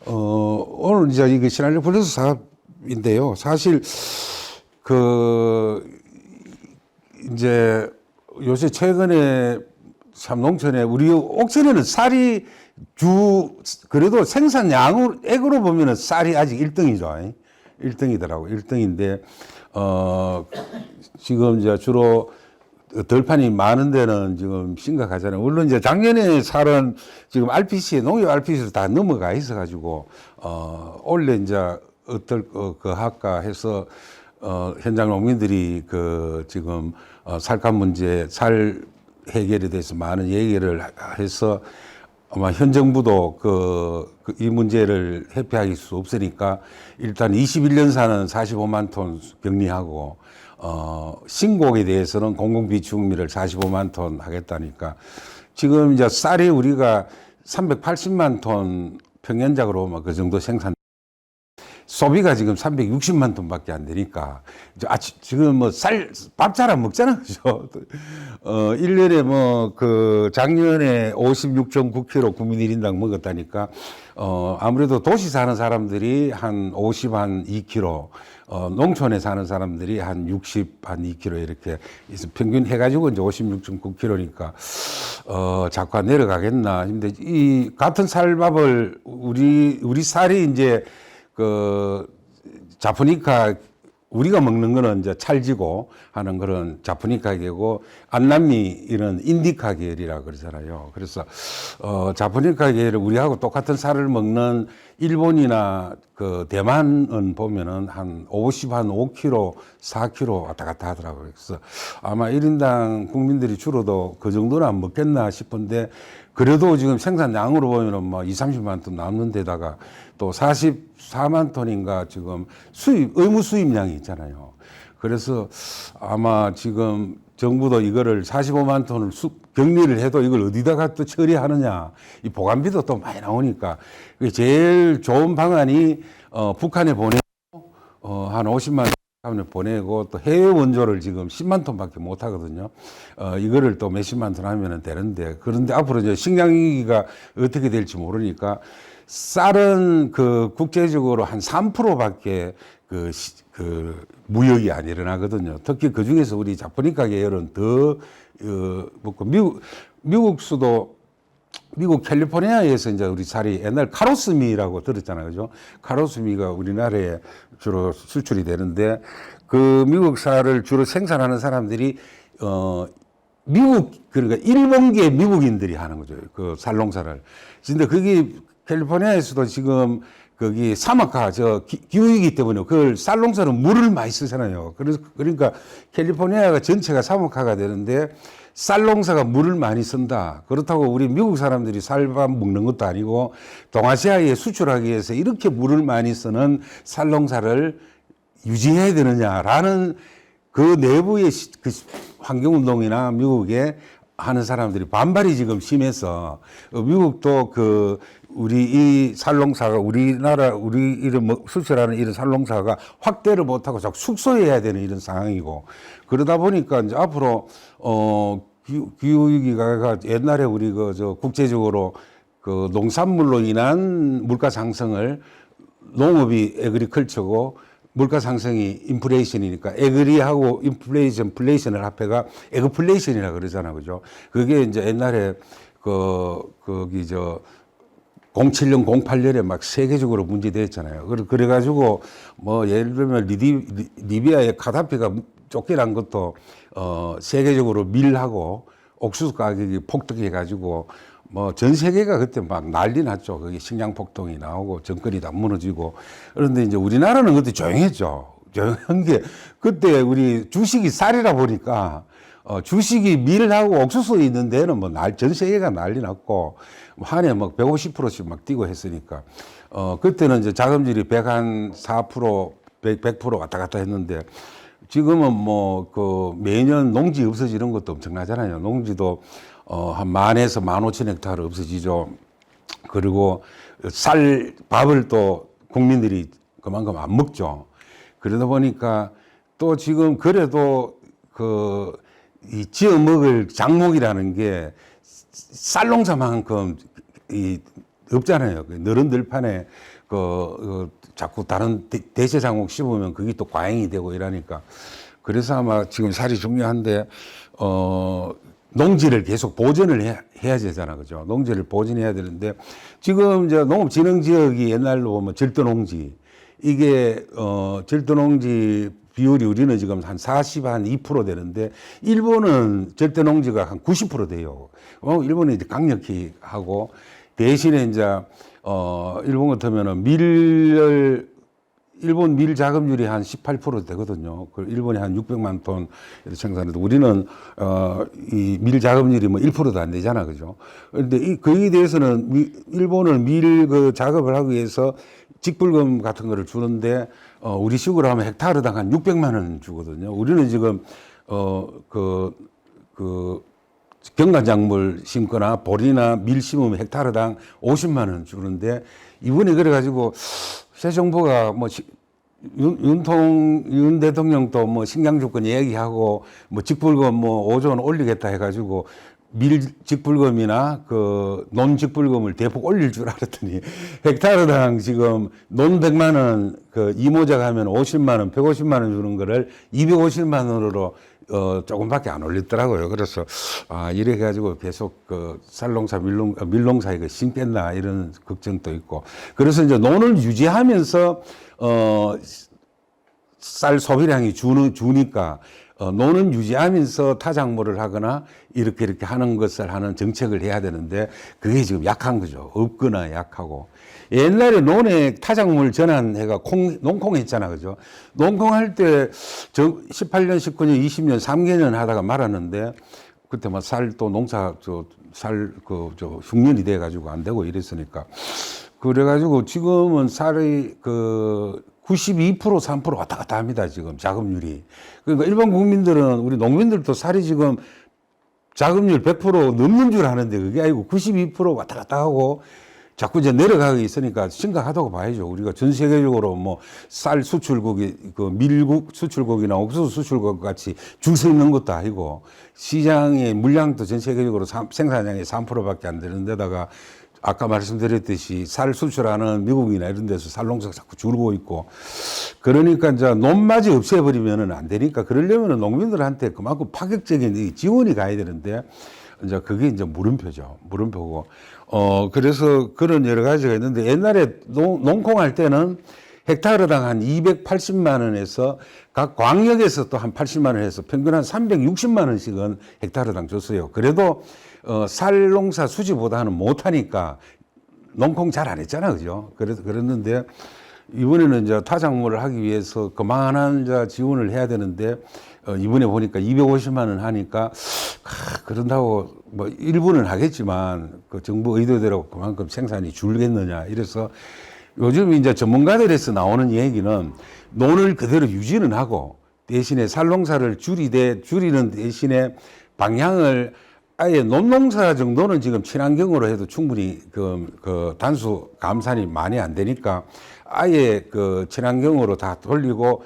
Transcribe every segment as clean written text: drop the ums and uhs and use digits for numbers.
오늘 이제 이게 시나리오 플러스 사업인데요. 사실 그 이제 요새 최근에 참 농촌에 우리 옥천에는 쌀이 그래도 생산량으로 보면은 쌀이 아직 1등이죠. 1등이더라고. 1등인데 지금 이제 주로 덜판이 많은 데는 지금 심각하잖아요. 물론 이제 작년에 쌀은 지금 RPC, 농협 RPC로 다 넘어가 있어가지고, 올해 이제 그 할까 해서, 현장 농민들이 지금, 쌀값 문제, 쌀 해결에 대해서 많은 얘기를 해서 아마 현 정부도 이 문제를 회피할 수 없으니까 일단 21년산은 45만 톤 격리하고, 신곡에 대해서는 공공비축미를 45만 톤 하겠다니까 지금 이제 쌀이 우리가 380만 톤 평년작으로 보면 그 정도 생산 소비가 지금 360만 톤밖에 안 되니까 지금 뭐 밥 잘 안 먹잖아. 그죠? 1년에 작년에 56.9kg 국민 1인당 먹었다니까 아무래도 도시 사는 사람들이 한 2kg 농촌에 사는 사람들이 한 2kg 이렇게 평균 해가지고 이제 56.9kg니까 자꾸 내려가겠나. 근데 이 같은 쌀밥을 우리 쌀이 이제 자포니카 우리가 먹는 거는 이제 찰지고 하는 그런 자포니카 계고 안남미 이런 인디카 계열이라 그러잖아요. 그래서 자포니카 계열을 우리하고 똑같은 쌀을 먹는 일본이나 대만은 보면은 한 5kg, 4kg 왔다 갔다 하더라고요. 그래서 아마 1인당 국민들이 줄어도 그 정도는 안 먹겠나 싶은데 그래도 지금 생산량으로 보면은 뭐 30만 톤 남는 데다가 또 44만 톤인가 지금 의무 수입량이 있잖아요. 그래서 아마 지금 정부도 이거를 45만 톤을 격리를 해도 이걸 어디다가 또 처리하느냐. 이 보관비도 또 많이 나오니까 제일 좋은 방안이 북한에 보내고 한 50만 톤을 보내고 또 해외 원조를 지금 10만 톤밖에 못 하거든요. 이거를 또 몇십만 톤 하면 되는데 그런데 앞으로 이제 식량 위기가 어떻게 될지 모르니까 쌀은 국제적으로 한 3%밖에 무역이 안 일어나거든요. 특히 그 중에서 우리 자포니카 계열은 더, 미국 수도, 미국 캘리포니아에서 이제 우리 쌀이 옛날 카로스미라고 들었잖아요. 그죠? 카로스미가 우리나라에 주로 수출이 되는데 그 미국 쌀을 주로 생산하는 사람들이, 그러니까 일본계 미국인들이 하는 거죠. 그 쌀농사를. 근데 그게 캘리포니아에서도 지금 거기 사막화, 기후이기 때문에 그걸 쌀농사는 물을 많이 쓰잖아요. 그러니까 캘리포니아가 전체가 사막화가 되는데 쌀농사가 물을 많이 쓴다. 그렇다고 우리 미국 사람들이 쌀밥 먹는 것도 아니고 동아시아에 수출하기 위해서 이렇게 물을 많이 쓰는 쌀농사를 유지해야 되느냐라는 그 내부의 환경운동이나 미국에 하는 사람들이 반발이 지금 심해서 미국도 우리 이 쌀농사가 우리 이런 수출하는 이런 쌀농사가 확대를 못하고 자꾸 축소해야 되는 이런 상황이고 그러다 보니까 이제 앞으로 기후위기가 옛날에 우리 국제적으로 농산물로 인한 물가 상승을 농업이 에그리컬처고 물가 상승이 인플레이션이니까 에그리하고 플레이션을 합해가 에그플레이션이라 그러잖아. 그죠? 그게 이제 옛날에 07년, 08년에 막 세계적으로 문제됐잖아요. 그래가지고 뭐 예를 들면 리비아의 카다피가 쫓겨난 것도 세계적으로 밀하고 옥수수 가격이 폭등해가지고 뭐 전 세계가 그때 막 난리 났죠. 그게 식량 폭동이 나오고 정권이 다 무너지고. 그런데 이제 우리나라는 그때 조용했죠. 조용한 게 그때 우리 주식이 쌀이라 보니까 주식이 밀하고 옥수수 있는 데는 뭐 전 세계가 난리 났고 한 해 막 150%씩 막 뛰고 했으니까 그때는 이제 자금질이 104%, 100% 왔다 갔다 했는데 지금은 매년 농지 없어지는 것도 엄청나잖아요. 농지도 한 10,000에서 15,000헥타르 없어지죠. 그리고 밥을 또 국민들이 그만큼 안 먹죠. 그러다 보니까 또 지금 그래도 이 지어 먹을 작목이라는 게 쌀농사만큼 없잖아요. 그 너른 들판에 자꾸 다른 대체 작물 씹으면 그게 또 과잉이 되고 이러니까. 그래서 아마 지금 살이 중요한데, 농지를 계속 보존을 해야 되잖아. 그죠? 농지를 보존해야 되는데, 지금 이제 농업진흥지역이 옛날로 보면 절도농지, 이게, 절도농지 비율이 우리는 지금 한 2% 되는데, 일본은 절도농지가 한 90% 돼요. 일본은 이제 강력히 하고, 대신에 이제, 일본 같으면은 일본 밀 자급률이 한 18% 되거든요. 그 일본이 한 600만 톤 생산해도 우리는 이 밀 자급률이 뭐 1%도 안 되잖아, 그죠? 그런데 거기에 대해서는 일본은 밀 그 작업을 하기 위해서 직불금 같은 거를 주는데 우리 식으로 하면 헥타르당 한 600만 원 주거든요. 우리는 지금 경관작물 심거나 보리나 밀 심으면 헥타르당 50만 원 주는데 이번에 그래가지고 새 정부가 뭐 윤 대통령도 뭐 식량주권 얘기하고 뭐 직불금 뭐 5조 원 올리겠다 해가지고 밀 직불금이나 그 논 직불금을 대폭 올릴 줄 알았더니 헥타르당 지금 논 100만 원 그 이모작 하면 50만 원, 150만 원 주는 거를 250만 원으로 조금밖에 안 올렸더라고요. 그래서 이래 가지고 계속 그 쌀농사 밀농사 이거 심겠나 이런 걱정도 있고. 그래서 이제 논을 유지하면서 쌀 소비량이 주니까 논은 유지하면서 타작물을 하거나 이렇게 하는 것을 하는 정책을 해야 되는데 그게 지금 약한 거죠. 없거나 약하고. 옛날에 논에 타작물 전환해가 농콩 했잖아. 그죠? 농콩 할 때 18년, 19년, 20년, 3개년 하다가 말았는데 그때 뭐 쌀 또 농사 흉년이 돼 가지고 안 되고 이랬으니까. 그래 가지고 지금은 쌀이 92%, 3% 왔다 갔다 합니다. 지금 자급률이. 그러니까 일반 국민들은 우리 농민들도 쌀이 지금 자급률 100% 넘는 줄 아는데 그게 아니고 92% 왔다 갔다 하고 자꾸 이제 내려가고 있으니까 심각하다고 봐야죠. 우리가 전 세계적으로 뭐 쌀 수출국이 밀국 수출국이나 옥수수 수출국 같이 줄 서 있는 것도 아니고 시장의 물량도 전 세계적으로 생산량의 3%밖에 안 되는 데다가 아까 말씀드렸듯이 쌀 수출하는 미국이나 이런 데서 쌀 농사가 자꾸 줄고 있고 그러니까 이제 논마저 없애버리면은 안 되니까 그러려면은 농민들한테 그만큼 파격적인 지원이 가야 되는데 이제 그게 이제 물음표죠. 물음표고. 그래서 그런 여러 가지가 있는데 옛날에 농콩 할 때는 헥타르당 한 280만 원에서 각 광역에서 또 한 80만 원 해서 평균 한 360만 원씩은 헥타르당 줬어요. 그래도 쌀 농사 수지보다는 못하니까 농콩 잘 안 했잖아. 그죠? 그래서 그랬는데 이번에는 이제 타작물을 하기 위해서 그만한 이제 지원을 해야 되는데 이번에 보니까 250만 원 하니까 그런다고 뭐 일부는 하겠지만 그 정부 의도대로 그만큼 생산이 줄겠느냐 이래서 요즘 이제 전문가들에서 나오는 얘기는 논을 그대로 유지는 하고 대신에 쌀농사를 줄이는 대신에 방향을 아예 논농사 정도는 지금 친환경으로 해도 충분히 그 단수 감산이 많이 안 되니까 아예 그 친환경으로 다 돌리고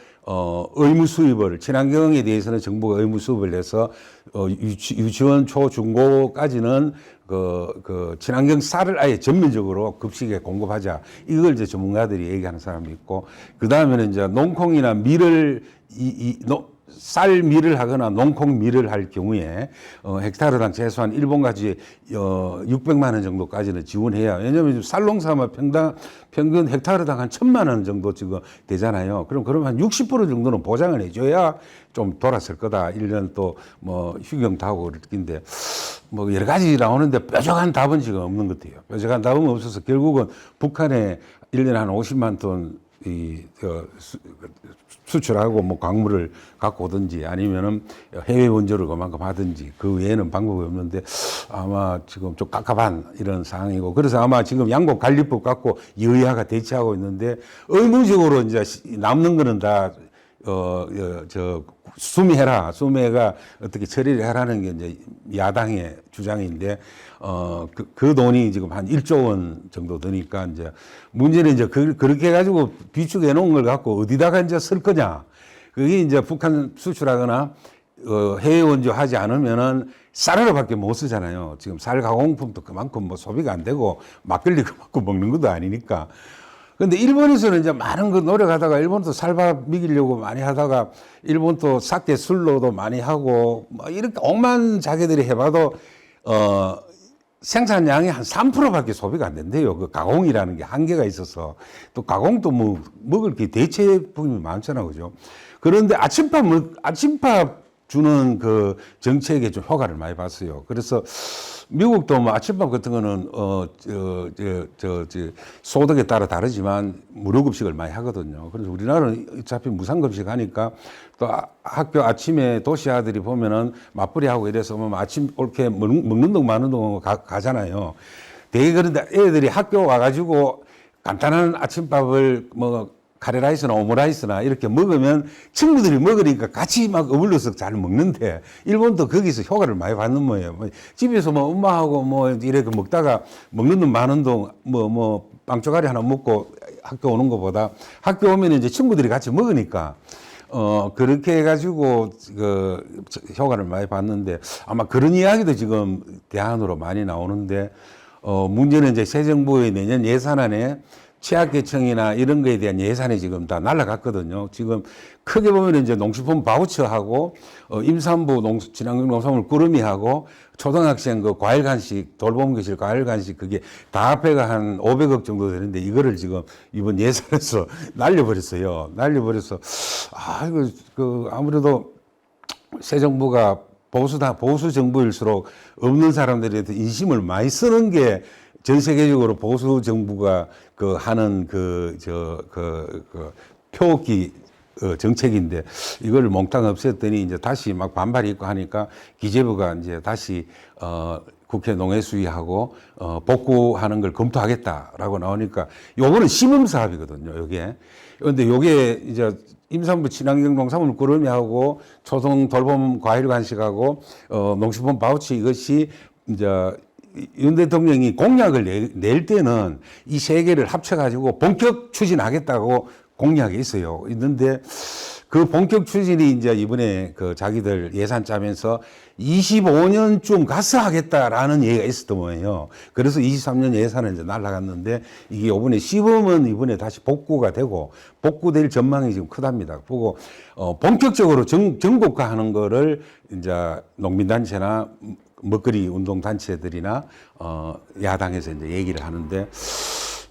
의무 수입을 친환경에 대해서는 정부가 의무 수입을 해서 유치원 초중고까지는 그 친환경 쌀을 아예 전면적으로 급식에 공급하자. 이걸 이제 전문가들이 얘기하는 사람이 있고 그 다음에는 이제 농콩이나 밀을 쌀 밀을 하거나 농콩 밀을 할 경우에 헥타르당 최소한 일본까지 600만 원 정도까지는 지원해야. 왜냐하면 쌀 농사만 평균 헥타르당 한 1,000만 원 정도 지금 되잖아요. 그럼 한 60% 정도는 보장을 해줘야 좀 돌았을 거다. 1년 또 뭐 휴경도 하고 그랬긴데 뭐 여러 가지 나오는데 뾰족한 답은 지금 없는 것 같아요. 뾰족한 답은 없어서 결국은 북한에 1년에 한 50만 톤 수출하고 뭐 광물을 갖고 오든지 아니면은 해외 원조를 그만큼 하든지 그 외에는 방법이 없는데 아마 지금 좀 깝깝한 이런 상황이고 그래서 아마 지금 양곡관리법 갖고 여야가 대치하고 있는데 의무적으로 이제 남는 거는 다 수매해라. 수매가 어떻게 처리를 해라는 게 이제 야당의 주장인데, 그 돈이 지금 한 1조 원 정도 드니까 이제 문제는 이제 그렇게 해가지고 비축해 놓은 걸 갖고 어디다가 이제 쓸 거냐. 그게 이제 북한 수출하거나 해외 원조하지 않으면은 쌀으로밖에 못 쓰잖아요. 지금 쌀 가공품도 그만큼 뭐 소비가 안 되고 막걸리 그만큼 먹는 것도 아니니까. 근데 일본에서는 이제 많은 거 노력하다가 일본도 쌀밥 먹이려고 많이 하다가 일본도 사케 술로도 많이 하고 뭐 이렇게 억만 자기들이 해봐도 생산량이 한 3%밖에 소비가 안 된대요. 그 가공이라는 게 한계가 있어서 또 가공도 뭐 먹을 게 대체품이 많잖아, 그죠? 그런데 아침밥 주는 그 정책에 좀 효과를 많이 봤어요. 그래서 미국도 뭐 아침밥 같은 거는 소득에 따라 다르지만 무료급식을 많이 하거든요. 그래서 우리나라는 어차피 무상급식 하니까 또 학교 아침에 도시 아들이 보면은 맞벌이 하고 이래서 뭐 아침 이렇게 먹는 동 마는 동 가잖아요. 되게 그런데 애들이 학교 와가지고 간단한 아침밥을 뭐 카레라이스나 오므라이스나 이렇게 먹으면 친구들이 먹으니까 같이 막 어울려서 잘 먹는데 일본도 거기서 효과를 많이 받는 거예요. 뭐 집에서 뭐 엄마하고 뭐 이렇게 먹다가 먹는 돈 많은 돈 빵조가리 하나 먹고 학교 오는 것보다 학교 오면 이제 친구들이 같이 먹으니까 그렇게 해가지고 그 효과를 많이 봤는데 아마 그런 이야기도 지금 대안으로 많이 나오는데 문제는 이제 새 정부의 내년 예산안에 취약계층이나 이런 거에 대한 예산이 지금 다 날라갔거든요. 지금 크게 보면 이제 농식품 바우처하고 임산부 친환경 농산물 꾸러미하고 초등학생 그 과일 간식 돌봄 교실 과일 간식 그게 다 합해가 한 500억 정도 되는데 이거를 지금 이번 예산에서 날려버렸어요. 날려버려서 이거 그 아무래도 새 정부가 보수 정부일수록 없는 사람들에 대해 인심을 많이 쓰는 게 전 세계적으로 보수 정부가 그 하는 표기 정책인데 이걸 몽땅 없앴더니 이제 다시 막 반발이 있고 하니까 기재부가 이제 다시 국회 농해 수위하고 복구하는 걸 검토하겠다라고 나오니까 요거는 시범 사업이거든요. 요게. 그런데 요게 이제 임산부 친환경 농산물 꾸러미하고 초등 돌봄 과일 간식하고 농식품 바우치 이것이 이제 윤 대통령이 공약을 낼 때는 이 세 개를 합쳐가지고 본격 추진하겠다고 공약이 있어요. 있는데 그 본격 추진이 이제 이번에 그 자기들 예산 짜면서 25년쯤 가서 하겠다라는 얘기가 있었던 거예요. 그래서 23년 예산은 이제 날아갔는데 이게 이번에 시범은 이번에 다시 복구가 되고 복구될 전망이 지금 크답니다. 보고 본격적으로 전국화하는 거를 이제 농민단체나 먹거리 운동단체들이나 야당에서 이제 얘기를 하는데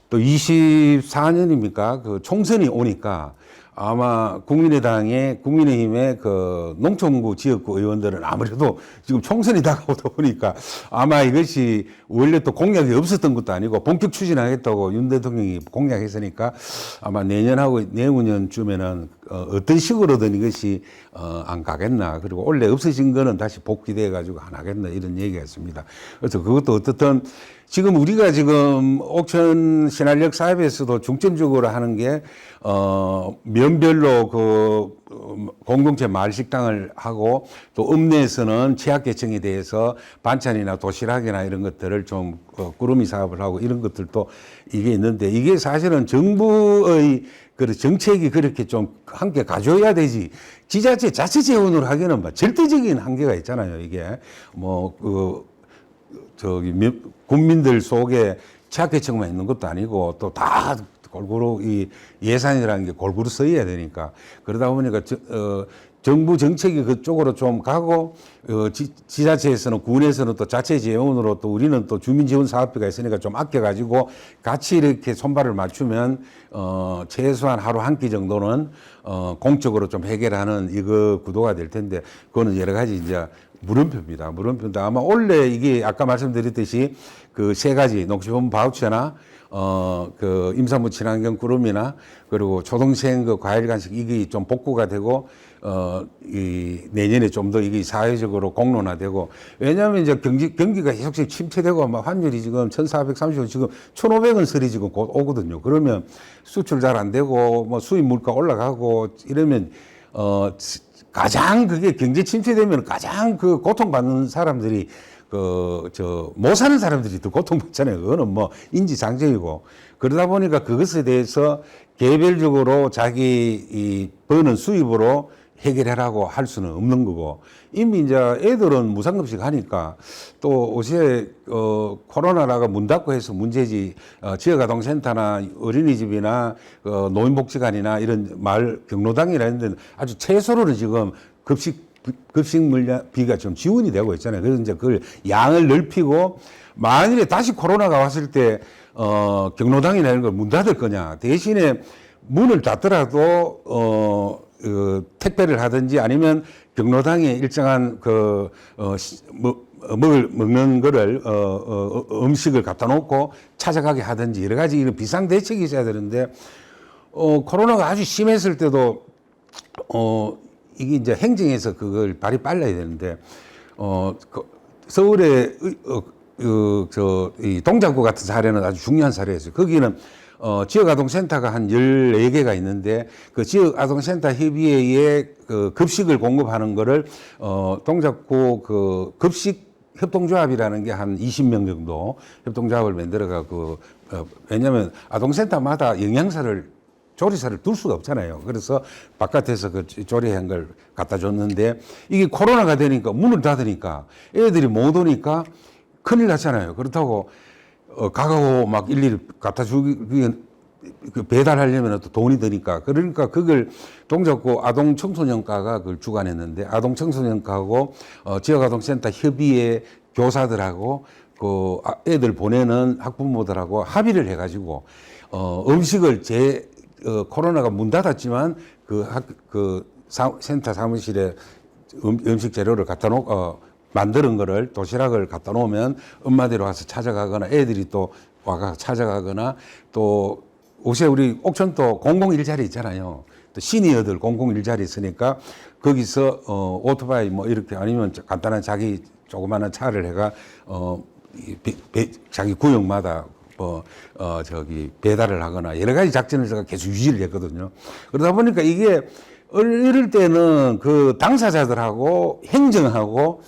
또 24년입니까? 그 총선이 오니까 아마 국민의힘의 그 농촌구 지역구 의원들은 아무래도 지금 총선이 다가오다 보니까 아마 이것이 원래 또 공약이 없었던 것도 아니고 본격 추진하겠다고 윤 대통령이 공약했으니까 아마 내년하고 내후년쯤에는 어떤 식으로든 이것이 안 가겠나. 그리고 원래 없어진 거는 다시 복귀돼 가지고 안 하겠나 이런 얘기가 있습니다. 그래서 그것도 어떻든 지금 우리가 지금 옥천 신활역 사업에서도 중점적으로 하는 게 면별로 그 공동체 마을 식당을 하고 또 읍내에서는 취약계층에 대해서 반찬이나 도시락이나 이런 것들을 좀 꾸러미 사업을 하고 이런 것들도 이게 있는데 이게 사실은 정부의 그 정책이 그렇게 좀 함께 가져야 되지. 지자체 자체 재원으로 하기에는 뭐 절대적인 한계가 있잖아요. 이게 국민들 속에 취약계층만 있는 것도 아니고 또 다 골고루 이 예산이라는 게 골고루 써야 되니까 그러다 보니까 정부 정책이 그쪽으로 좀 가고 지자체에서는 군에서는 또 자체 재원으로 또 우리는 또 주민 지원 사업비가 있으니까 좀 아껴 가지고 같이 이렇게 손발을 맞추면 최소한 하루 한 끼 정도는 공적으로 좀 해결하는 이거 구도가 될 텐데 그거는 여러 가지 이제 물음표입니다. 물음표인데 아마 원래 이게 아까 말씀드렸듯이 그 세 가지 농식품 바우처나 그 임산부 친환경 꾸러미나 그리고 초등생 그 과일 간식 이게 좀 복구가 되고 이 내년에 좀 더 이게 사회적으로 공론화되고 왜냐하면 이제 경기가 계속 침체되고 막 환율이 지금 1,430원 지금 1,500원 설이 지금 곧 오거든요. 그러면 수출 잘 안 되고 뭐 수입 물가 올라가고 이러면 가장 그게 경제 침체되면 가장 그 고통받는 사람들이 못 사는 사람들이 더 고통받잖아요. 그거는 뭐 인지상정이고. 그러다 보니까 그것에 대해서 개별적으로 자기 이 버는 수입으로 해결하라고 할 수는 없는 거고, 이미 이제 애들은 무상급식 하니까 또 옷에 코로나라가 문 닫고 해서 문제지, 지역아동센터나 어린이집이나 노인복지관이나 이런 마을 경로당이라 이런 데는 아주 최소로는 지금 급식 물량비가 좀 지원이 되고 있잖아요. 그래서 이제 그걸 양을 넓히고, 만일에 다시 코로나가 왔을 때 경로당이나 이런 걸 문 닫을 거냐, 대신에 문을 닫더라도 택배를 하든지 아니면 경로당에 일정한 먹는 거를 음식을 갖다 놓고 찾아가게 하든지 여러 가지 이런 비상 대책이 있어야 되는데, 코로나가 아주 심했을 때도 이게 이제 행정에서 그걸 발이 빨라야 되는데, 서울의 이 동작구 같은 사례는 아주 중요한 사례였어요. 거기는 지역아동센터가 한 14개가 있는데, 그 지역아동센터 협의회에 그 급식을 공급하는 거를 동작구 그 급식 협동조합이라는 게 한 20명 정도 협동조합을 만들어가고, 왜냐하면 아동센터마다 조리사를 둘 수가 없잖아요. 그래서 바깥에서 그 조리한 걸 갖다 줬는데, 이게 코로나가 되니까 문을 닫으니까 애들이 못 오니까 큰일 났잖아요. 그렇다고 가가고 막 일일이 갖다 주기, 배달하려면 또 돈이 드니까. 그러니까 그걸 동작구 아동청소년과가 그걸 주관했는데, 아동청소년과하고 지역아동센터 협의회 교사들하고 그 애들 보내는 학부모들하고 합의를 해가지고 음식을 코로나가 문 닫았지만 센터 사무실에 음식 재료를 갖다 놓고 만드는 거를, 도시락을 갖다 놓으면 엄마들이 와서 찾아가거나 애들이 또 와가 찾아가거나, 또 요새 우리 옥천도 공공일자리 있잖아요. 또 시니어들 공공일자리 있으니까 거기서 오토바이 뭐 이렇게 아니면 간단한 자기 조그마한 차를 해가 자기 구역마다 배달을 하거나 여러 가지 작전을 제가 계속 유지를 했거든요. 그러다 보니까 이게 이럴 때는 그 당사자들하고 행정하고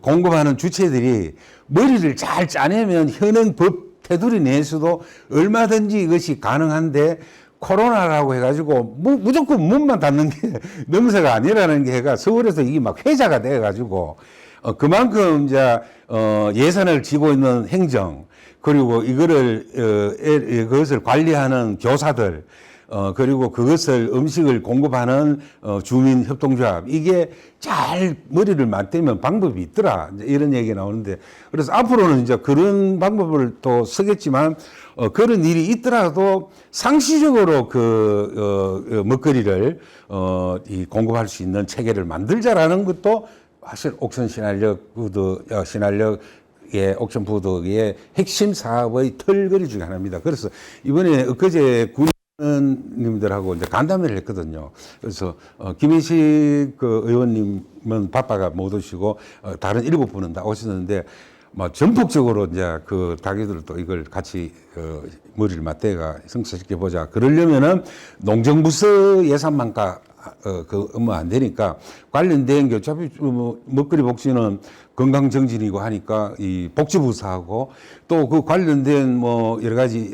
공급하는 주체들이 머리를 잘 짜내면 현행 법 테두리 내에서도 얼마든지 이것이 가능한데, 코로나라고 해가지고 무조건 문만 닫는 게 명세가 아니라는 게 해가 서울에서 이게 막 회자가 돼가지고 그만큼 이제 예산을 쥐고 있는 행정, 그리고 그것을 관리하는 교사들, 그리고 그것을 음식을 공급하는 주민협동조합, 이게 잘 머리를 맞대면 방법이 있더라, 이런 얘기가 나오는데, 그래서 앞으로는 이제 그런 방법을 또 쓰겠지만, 그런 일이 있더라도 상시적으로 먹거리를 공급할 수 있는 체계를 만들자라는 것도 사실 옥천 신한력의 옥천푸드의 핵심 사업의 털거리 중에 하나입니다. 그래서 이번에 엊그제 님들하고 이제 간담회를 했거든요. 그래서 김인식 의원님은 바빠가 못 오시고 다른 7분은 다 오셨는데, 뭐 전폭적으로 이제 자기들도 이걸 같이 머리를 맞대가 성사시켜 보자. 그러려면은 농정부서 예산만까 업무 안 되니까 관련된 게, 어차피 먹거리 복지는 건강정진이고 하니까 이 복지부서하고 또 그 관련된 뭐 여러 가지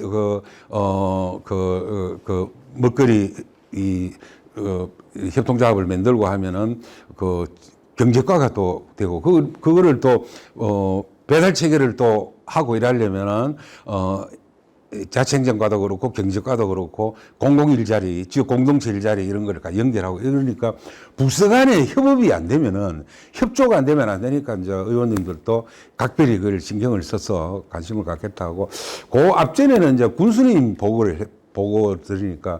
먹거리 협동조합을 만들고 하면은 경제과가 또 되고, 그거를 또 배달 체계를 또 하고 일하려면은 자치행정과도 그렇고 경제과도 그렇고 공공일자리, 지역 공동체 일자리 이런 거를 연결하고, 이러니까 부서 간에 협업이 안 되면은, 협조가 안 되면 안 되니까 이제 의원님들도 각별히 그걸 신경을 써서 관심을 갖겠다고. 그 앞전에는 이제 군수님 보고 드리니까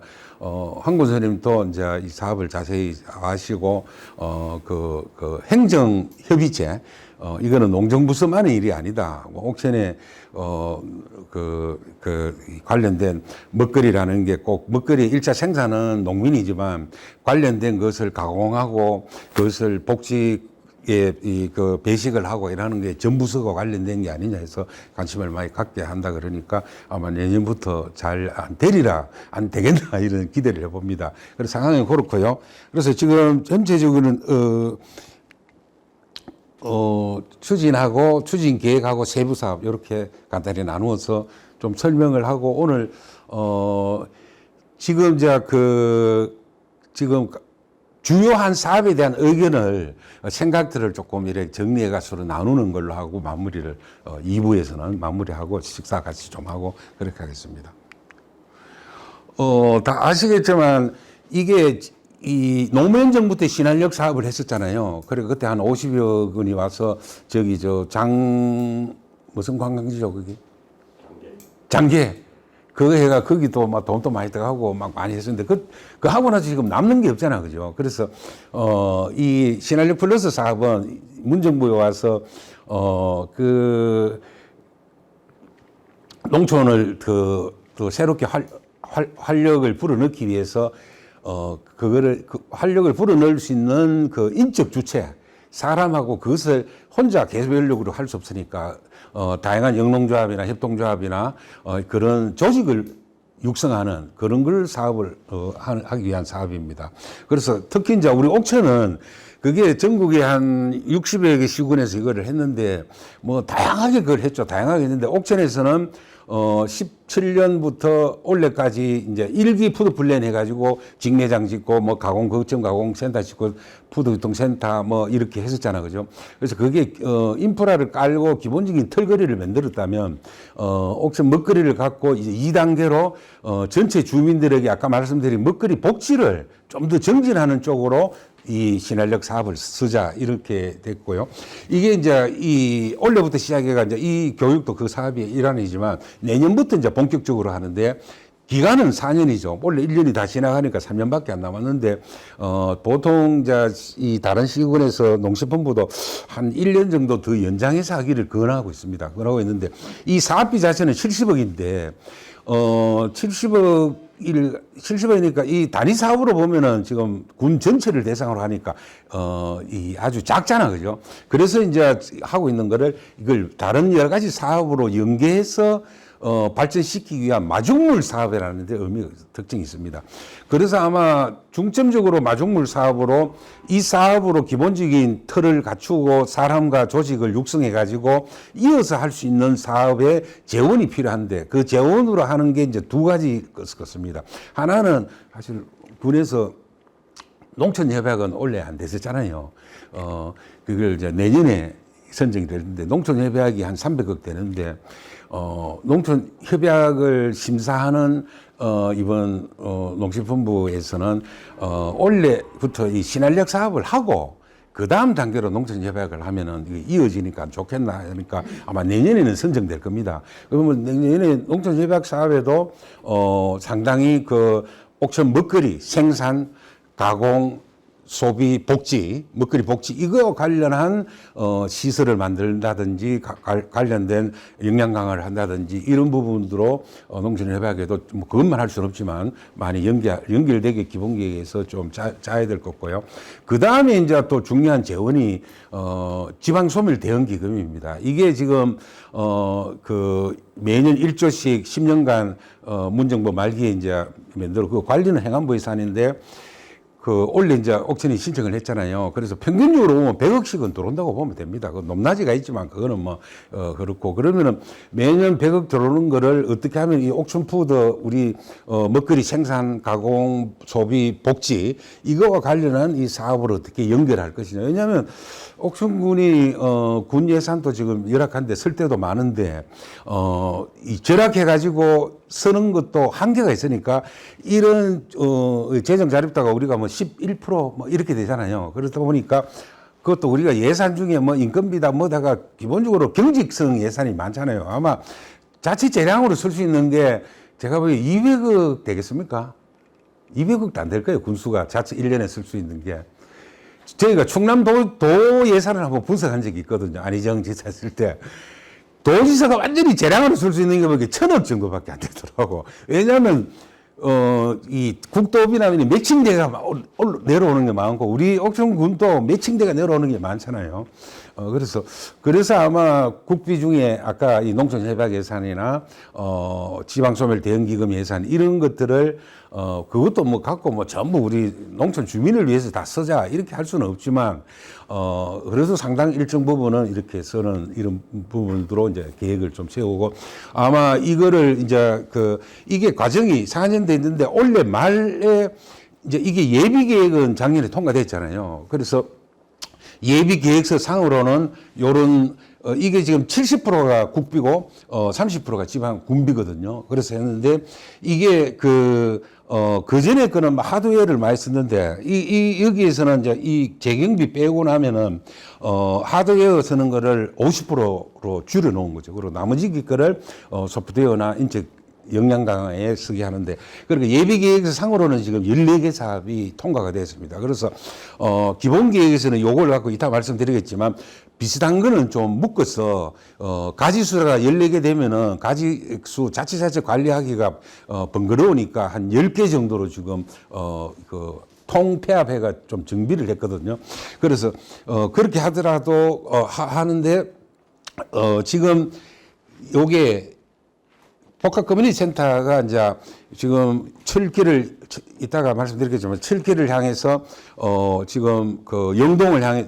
한 군수님도 이제 이 사업을 자세히 아시고 행정협의체, 이거는 농정부서만의 일이 아니다. 옥천에 관련된 먹거리라는 게 꼭 먹거리 1차 생산은 농민이지만 관련된 것을 가공하고 그것을 복지에 배식을 하고 이러는 게 전부서가 관련된 게 아니냐 해서 관심을 많이 갖게 한다 그러니까 아마 내년부터 잘 안 되겠나 이런 기대를 해봅니다. 그래서 상황이 그렇고요. 그래서 지금 전체적으로는 추진하고 추진 계획하고 세부 사업 이렇게 간단히 나누어서 좀 설명을 하고, 오늘 지금 지금 주요한 사업에 대한 의견을 생각들을 조금 이렇게 정리해 가서 나누는 걸로 하고 마무리를 2부에서는 마무리하고 식사 같이 좀 하고 그렇게 하겠습니다. 다 아시겠지만 이게 이 노무현 정부 때 신한역 사업을 했었잖아요. 그리고 그때 한 50여 건이 와서 저기 무슨 관광지죠, 거기? 장계. 그거 해가 거기도 막 돈도 많이 들어가고 막 많이 했었는데 그 하고 나서 지금 남는 게 없잖아. 그죠? 그래서 이 신한역 플러스 사업은 문정부에 와서 그 농촌을 더 새롭게 활력을 불어넣기 위해서 그거를 활력을 불어넣을 수 있는 그 인적 주체 사람하고 그것을 혼자 개별력으로 할 수 없으니까 다양한 영농조합이나 협동조합이나 그런 조직을 육성하는 그런 걸 사업을 하기 위한 사업입니다. 그래서 특히 이제 우리 옥천은 그게 전국에 한 60여 개 시군에서 이거를 했는데 뭐 다양하게 그걸 했죠. 다양하게 했는데 옥천에서는 17년부터 올해까지 이제 1기 푸드 플랜 해가지고 직매장 짓고 뭐 거점 가공센터 짓고 푸드 유통센터 뭐 이렇게 했었잖아. 그죠? 그래서 그게 인프라를 깔고 기본적인 털거리를 만들었다면 옥천 먹거리를 갖고 이제 2단계로 전체 주민들에게 아까 말씀드린 먹거리 복지를 좀 더 정진하는 쪽으로 이 신한역 사업을 쓰자 이렇게 됐고요. 이게 이제 올해부터 시작해가 이제 이 교육도 그 사업의 일환이지만 내년부터 이제 본격적으로 하는데 기간은 4년이죠. 원래 1년이 다 지나가니까 3년밖에 안 남았는데 보통 이제 이 다른 시군에서 농식품부도 한 1년 정도 더 연장해서 하기를 권하고 있습니다. 권하고 있는데 이 사업비 자체는 70억인데 70억이니까 이 단위 사업으로 보면은 지금 군 전체를 대상으로 하니까 이 아주 작잖아. 그죠? 그래서 이제 하고 있는 거를 이걸 다른 여러 가지 사업으로 연계해서 발전시키기 위한 마중물 사업이라는 데 특징이 있습니다. 그래서 아마 중점적으로 마중물 사업으로 이 사업으로 기본적인 틀을 갖추고 사람과 조직을 육성해 가지고 이어서 할 수 있는 사업에 재원이 필요한데 그 재원으로 하는 게 이제 두 가지 것입니다. 하나는 사실 군에서 농촌협약은 원래 안 됐었잖아요. 그걸 이제 내년에 선정이 되는데 농촌협약이 한 300억 되는데 농촌협약을 심사하는 이번 농식품부에서는 원래부터 이 신한역 사업을 하고 그 다음 단계로 농촌협약을 하면은 이게 이어지니까 좋겠나 하니까 아마 내년에는 선정될 겁니다. 그러면 내년에 농촌협약 사업에도 상당히 그 옥천 먹거리 생산, 가공, 소비, 복지, 먹거리 복지 이거 관련한 시설을 만든다든지 관련된 역량 강화를 한다든지 이런 부분으로 농촌협약에도 뭐 그것만 할 수는 없지만 많이 연결되게 기본계획에서 좀 짜야 될 것 같고요. 그 다음에 이제 또 중요한 재원이 지방소멸 대응기금입니다. 이게 지금 그 매년 1조씩 10년간 문정부 말기에 이제 만들어 그 관리는 행안부에서 하는데 원래 이제 옥천이 신청을 했잖아요. 그래서 평균적으로 보면 100억씩은 들어온다고 보면 됩니다. 그 높낮이가 있지만 그거는 뭐, 그렇고. 그러면은 매년 100억 들어오는 거를 어떻게 하면 이 옥천푸드 우리, 먹거리 생산, 가공, 소비, 복지, 이거와 관련한 이 사업을 어떻게 연결할 것이냐. 왜냐하면 옥천군이, 군 예산도 지금 열악한데 쓸 때도 많은데, 이 절약해가지고 쓰는 것도 한계가 있으니까 이런 재정 자립도가 우리가 뭐 11%뭐 이렇게 되잖아요. 그러다 보니까 그것도 우리가 예산 중에 뭐 인건비다 뭐다가 기본적으로 경직성 예산이 많잖아요. 아마 자칫 재량으로 쓸 수 있는 게 제가 보기에 200억 되겠습니까? 200억도 안 될 거예요. 군수가 자칫 1년에 쓸 수 있는 게. 저희가 충남도 예산을 한번 분석한 적이 있거든요. 안희정 지사 했을 때. 도지사가 완전히 재량으로 쓸 수 있는 게 뭐 1,000억 정도밖에 안 되더라고. 왜냐하면, 이 국도비나 매칭대가 내려오는 게 많고, 우리 옥천군도 매칭대가 내려오는 게 많잖아요. 그래서 아마 국비 중에 아까 이 농촌협약 예산이나, 지방소멸 대응기금 예산 이런 것들을, 그것도 뭐 갖고 뭐 전부 우리 농촌 주민을 위해서 다 쓰자 이렇게 할 수는 없지만, 그래서 상당 일정 부분은 이렇게 쓰는 이런 부분으로 이제 계획을 좀 세우고 아마 이거를 이제 이게 과정이 4년 됐는데 올해 말에 이제 이게 예비 계획은 작년에 통과됐잖아요. 그래서 예비 계획서 상으로는 요런 이게 지금 70%가 국비고 30%가 지방 군비거든요. 그래서 했는데 이게 그 전에 거는 하드웨어를 많이 썼는데 여기에서는 이제 이 재경비 빼고 나면은 하드웨어 쓰는 거를 50%로 줄여 놓은 거죠. 그리고 나머지 거를 소프트웨어나 인적 역량 강화에 쓰게 하는데, 그러니까 예비 계획서 상으로는 지금 14개 사업이 통과가 됐습니다. 그래서 기본 계획에서는 요걸 갖고 이따 말씀드리겠지만 비슷한 거는 좀 묶어서 가지수가 14개 되면은 가지수 자치자치 관리하기가 번거로우니까 한 10개 정도로 지금 그 통폐합해가 좀 정비를 했거든요. 그래서 그렇게 하더라도 하는데 지금 요게 복합 커뮤니티 센터가 이제 지금 철길을 이따가 말씀드리겠지만 철길을 향해서 지금 그 영동을 향해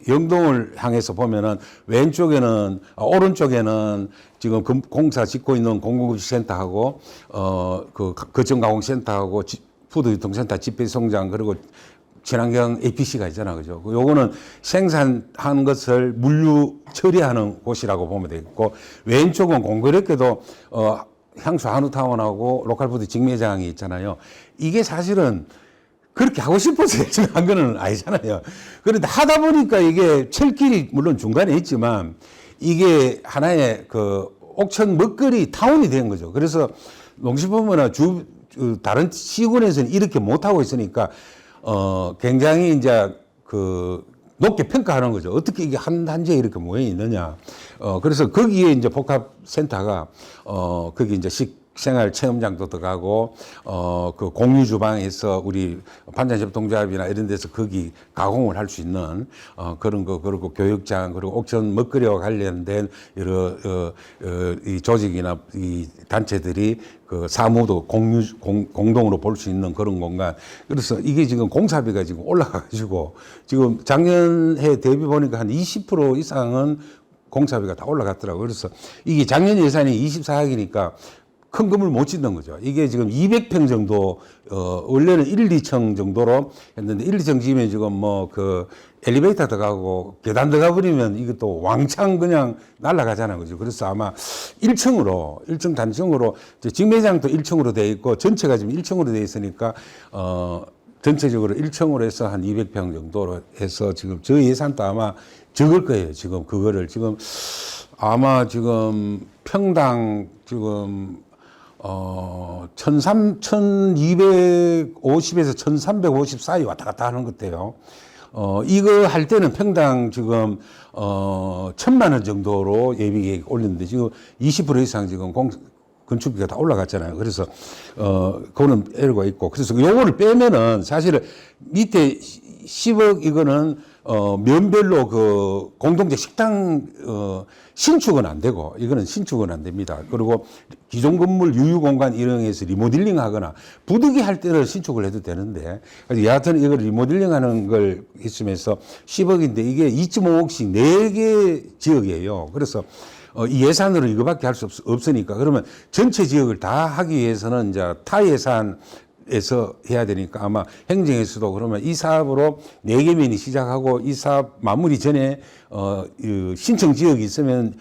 영동을 향해서 보면은 왼쪽에는 오른쪽에는 지금 공사 짓고 있는 공공급식센터하고 그 거점가공센터하고 푸드유통센터 집배성장 그리고 친환경 APC가 있잖아, 그죠? 요거는 생산한 것을 물류 처리하는 곳이라고 보면 되겠고, 왼쪽은 공교롭게도, 향수 한우타운하고 로컬푸드 직매장이 있잖아요. 이게 사실은 그렇게 하고 싶어서 한 거는 아니잖아요. 그런데 하다 보니까 이게 철길이 물론 중간에 있지만, 이게 하나의 그 옥천 먹거리 타운이 된 거죠. 그래서 농식품이나 다른 시군에서는 이렇게 못하고 있으니까, 굉장히 이제 그 높게 평가하는 거죠. 어떻게 이게 한 단지에 이렇게 모여 있느냐. 그래서 거기에 이제 복합센터가, 거기 이제 식생활 체험장도 들어가고, 그 공유 주방에서 우리 반찬셰프 동조합이나 이런 데서 거기 가공을 할 수 있는, 그런 거, 그리고 교육장, 그리고 옥천 먹거리와 관련된 여러, 이 조직이나 이 단체들이 그 사무도 공동으로 볼 수 있는 그런 공간. 그래서 이게 지금 공사비가 지금 올라가가지고 지금 작년에 대비 보니까 한 20% 이상은 공사비가 다 올라갔더라고요. 그래서 이게 작년 예산이 24억이니까 큰 건물 못 짓는 거죠. 이게 지금 200평 정도, 원래는 1, 2층 정도로 했는데 1, 2층 지으면 지금 뭐 그 엘리베이터 들어가고 계단 들어가 버리면 이것도 왕창 그냥 날아가잖아요. 그죠. 그래서 아마 1층 단층으로, 직매장도 1층으로 돼 있고 전체가 지금 1층으로 돼 있으니까, 전체적으로 1층으로 해서 한 200평 정도로 해서 지금 저 예산도 아마 적을 거예요. 지금 그거를 지금 아마 지금 평당 지금 1250에서 1350 사이 왔다 갔다 하는 것 같아요. 이거 할 때는 평당 지금 1,000만 원 정도로 예비 계획 올렸는데 지금 20% 이상 지금 건축비가 다 올라갔잖아요. 그래서 그거는 애로가 있고, 그래서 요거를 빼면은 사실은 밑에 10억 이거는 면별로 그 공동체 식당 신축은 안 되고, 이거는 신축은 안 됩니다. 그리고 기존 건물 유휴 공간 이용해서 리모델링 하거나 부득이 할 때는 신축을 해도 되는데, 여하튼 이걸 리모델링 하는 걸 있으면서 10억인데 이게 2.5억씩 4개 지역이에요. 그래서 이 예산으로 이거밖에 할 수 없으니까, 그러면 전체 지역을 다 하기 위해서는 이제 타 예산에서 해야 되니까 아마 행정에서도 그러면 이 사업으로 4개면이 시작하고 이 사업 마무리 전에 신청 지역이 있으면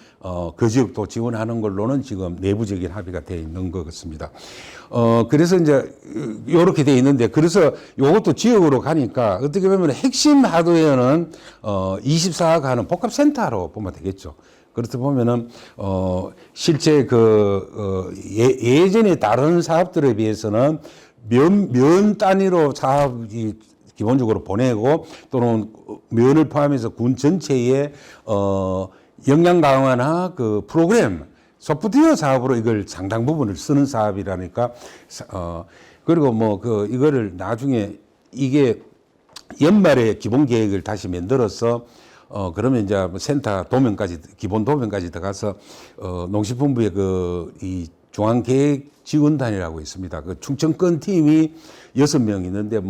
그 지역도 지원하는 걸로는 지금 내부적인 합의가 되어 있는 것 같습니다. 그래서 이제 요렇게 되어 있는데, 그래서 요것도 지역으로 가니까 어떻게 보면 핵심 하드웨어는 24가 하는 복합센터로 보면 되겠죠. 그렇다 보면은, 실제 예전에 다른 사업들에 비해서는 면 단위로 사업이 기본적으로 보내고, 또는 면을 포함해서 군 전체에, 역량 강화나 그 프로그램, 소프트웨어 사업으로 이걸 상당 부분을 쓰는 사업이라니까, 그리고 뭐 이거를 나중에 이게 연말에 기본 계획을 다시 만들어서 그러면 이제 센터 도면까지, 기본 도면까지 들어가서, 농식품부의 이 중앙계획지원단이라고 있습니다. 그 충청권 팀이 6명 있는데,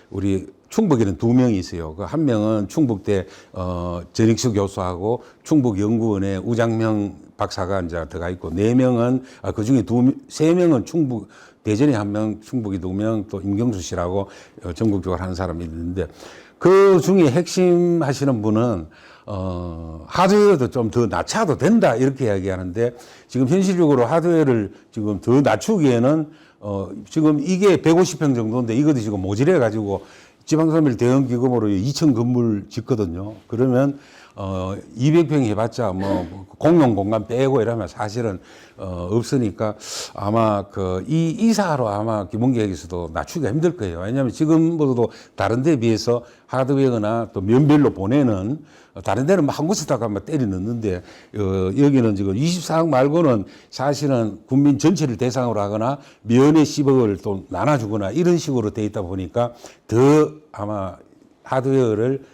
우리 충북에는 2명이 있어요. 그 한 명은 충북대, 전익수 교수하고 충북연구원에 우장명 박사가 이제 들어가 있고, 4명은, 그 중에 3명은 충북 대전에 한 명, 충북에 2명, 또 임경수 씨라고 전국적으로 하는 사람이 있는데 그 중에 핵심 하시는 분은 하드웨어도 좀 더 낮춰도 된다 이렇게 이야기하는데 지금 현실적으로 하드웨어를 지금 더 낮추기에는 지금 이게 150평 정도인데 이것도 지금 모질해 가지고 지방소멸 대응 기금으로 2층 건물 짓거든요. 그러면 200평 해봤자 뭐 공용 공간 빼고 이러면 사실은 없으니까 아마 이사로 아마 기본계획에서도 낮추기가 힘들 거예요. 왜냐하면 지금보다도 다른 데에 비해서 하드웨어나 또 면별로 보내는 다른 데는 한 곳에다가 때려 넣는데 여기는 지금 24억 말고는 사실은 국민 전체를 대상으로 하거나 면의 10억을 또 나눠주거나 이런 식으로 돼 있다 보니까 더 아마 하드웨어를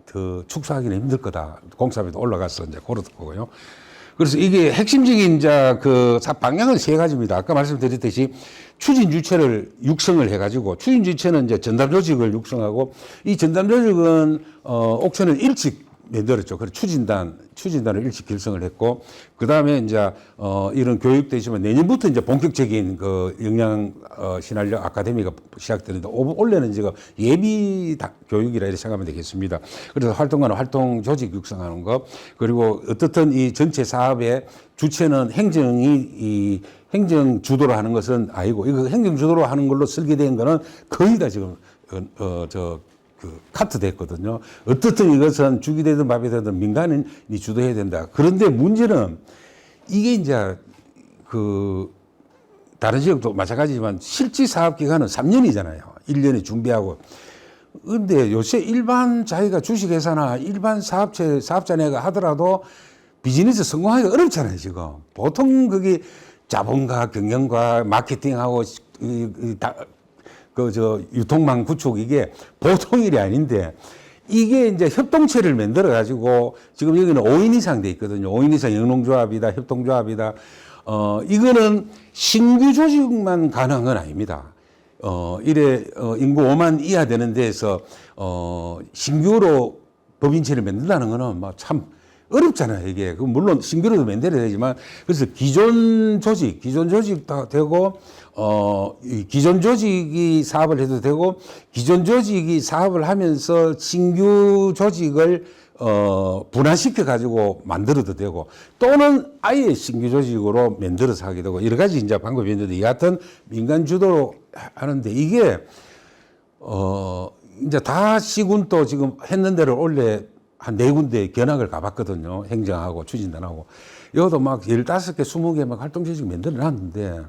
더 축소하기는 힘들 거다. 공사비도 올라가서 이제 그렇다 보고요. 그래서 이게 핵심적인 이제 방향은 세 가지입니다. 아까 말씀드렸듯이 추진 주체를 육성을 해가지고 추진 주체는 이제 전담 조직을 육성하고 이 전담 조직은 옥천을 일찍 만들었죠. 그래서 추진단을 일찍 결성을 했고, 그 다음에 이제, 이런 교육도 있지만 내년부터 이제 본격적인 영양, 신활력 아카데미가 시작되는데, 올해는 지금 예비 교육이라 이렇게 생각하면 되겠습니다. 그래서 활동가는 활동 조직 육성하는 것, 그리고 어떻든 이 전체 사업의 주체는 행정 주도로 하는 것은 아니고, 이거 행정 주도로 하는 걸로 설계된 거는 거의 다 지금, 카트 됐거든요. 어떻든 이것은 죽이 되든 밥이 되든 민간인이 주도해야 된다. 그런데 문제는 이게 이제 다른 지역도 마찬가지지만 실제 사업 기간은 3년이잖아요. 1년에 준비하고. 근데 요새 일반 자기가 주식회사나 일반 사업자네가 하더라도 비즈니스 성공하기가 어렵잖아요, 지금. 보통 그게 자본과 경영과 마케팅하고 유통망 구축 이게 보통 일이 아닌데 이게 이제 협동체를 만들어 가지고 지금 여기는 5인 이상 돼 있거든요. 5인 이상 영농조합이다, 협동조합이다. 이거는 신규 조직만 가능한 건 아닙니다. 인구 5만 이하 되는 데에서, 신규로 법인체를 만든다는 거는 참 어렵잖아요, 이게. 물론 신규로도 만들어야 되지만, 그래서 기존 조직도 되고, 기존 조직이 사업을 해도 되고, 기존 조직이 사업을 하면서 신규 조직을, 분화시켜 가지고 만들어도 되고, 또는 아예 신규 조직으로 만들어서 하게 되고, 여러 가지 이제 방법이 있는데, 여하튼 민간 주도로 하는데, 이게, 이제 다 시군도 지금 했는 대로 원래 한 4군데 견학을 가봤거든요. 행정하고 추진단하고. 여기도 막 15개, 20개 막 활동 조직 만들어 놨는데,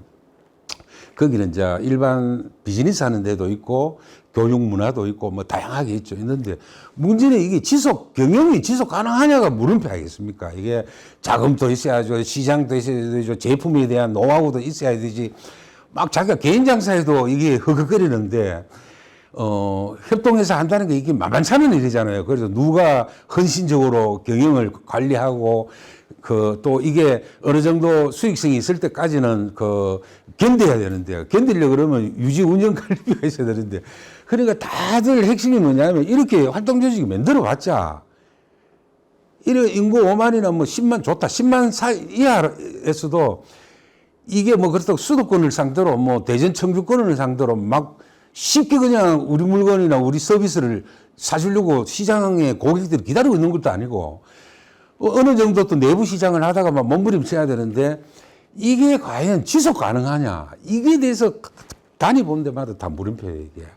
거기는 이제 일반 비즈니스 하는 데도 있고, 교육 문화도 있고, 뭐 다양하게 있는데, 문제는 이게 경영이 지속 가능하냐가 물음표 아니겠습니까? 이게 자금도 있어야죠. 시장도 있어야 되죠. 제품에 대한 노하우도 있어야 되지. 막 자기가 개인 장사에도 이게 허걱거리는데, 협동해서 한다는 게 이게 만만치 않은 일이잖아요. 그래서 누가 헌신적으로 경영을 관리하고, 또 이게 어느 정도 수익성이 있을 때까지는 견뎌야 되는데요. 견디려고 그러면 유지 운영 관리비가 있어야 되는데. 그러니까 다들 핵심이 뭐냐면 이렇게 활동 조직이 만들어 봤자, 이런 인구 5만이나 뭐 10만 좋다. 10만 이하에서도 이게 뭐 그렇다고 수도권을 상대로 뭐 대전 청주권을 상대로 막 쉽게 그냥 우리 물건이나 우리 서비스를 사주려고 시장에 고객들이 기다리고 있는 것도 아니고 어느 정도 또 내부 시장을 하다가 막 몸부림쳐야 되는데 이게 과연 지속 가능하냐 이게 대해서 단위 보는 데마다 다 물음표예요 이게.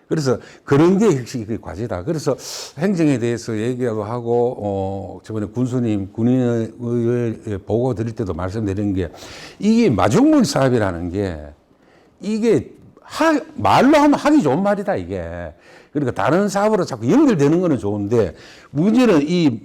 그래서 그런 게 역시 그 과제다. 그래서 행정에 대해서 얘기도 하고 저번에 군인의회 보고 드릴 때도 말씀드린 게 이게 마중물 사업이라는 게 이게 말로 하면 하기 좋은 말이다, 이게. 그러니까 다른 사업으로 자꾸 연결되는 거는 좋은데, 문제는 이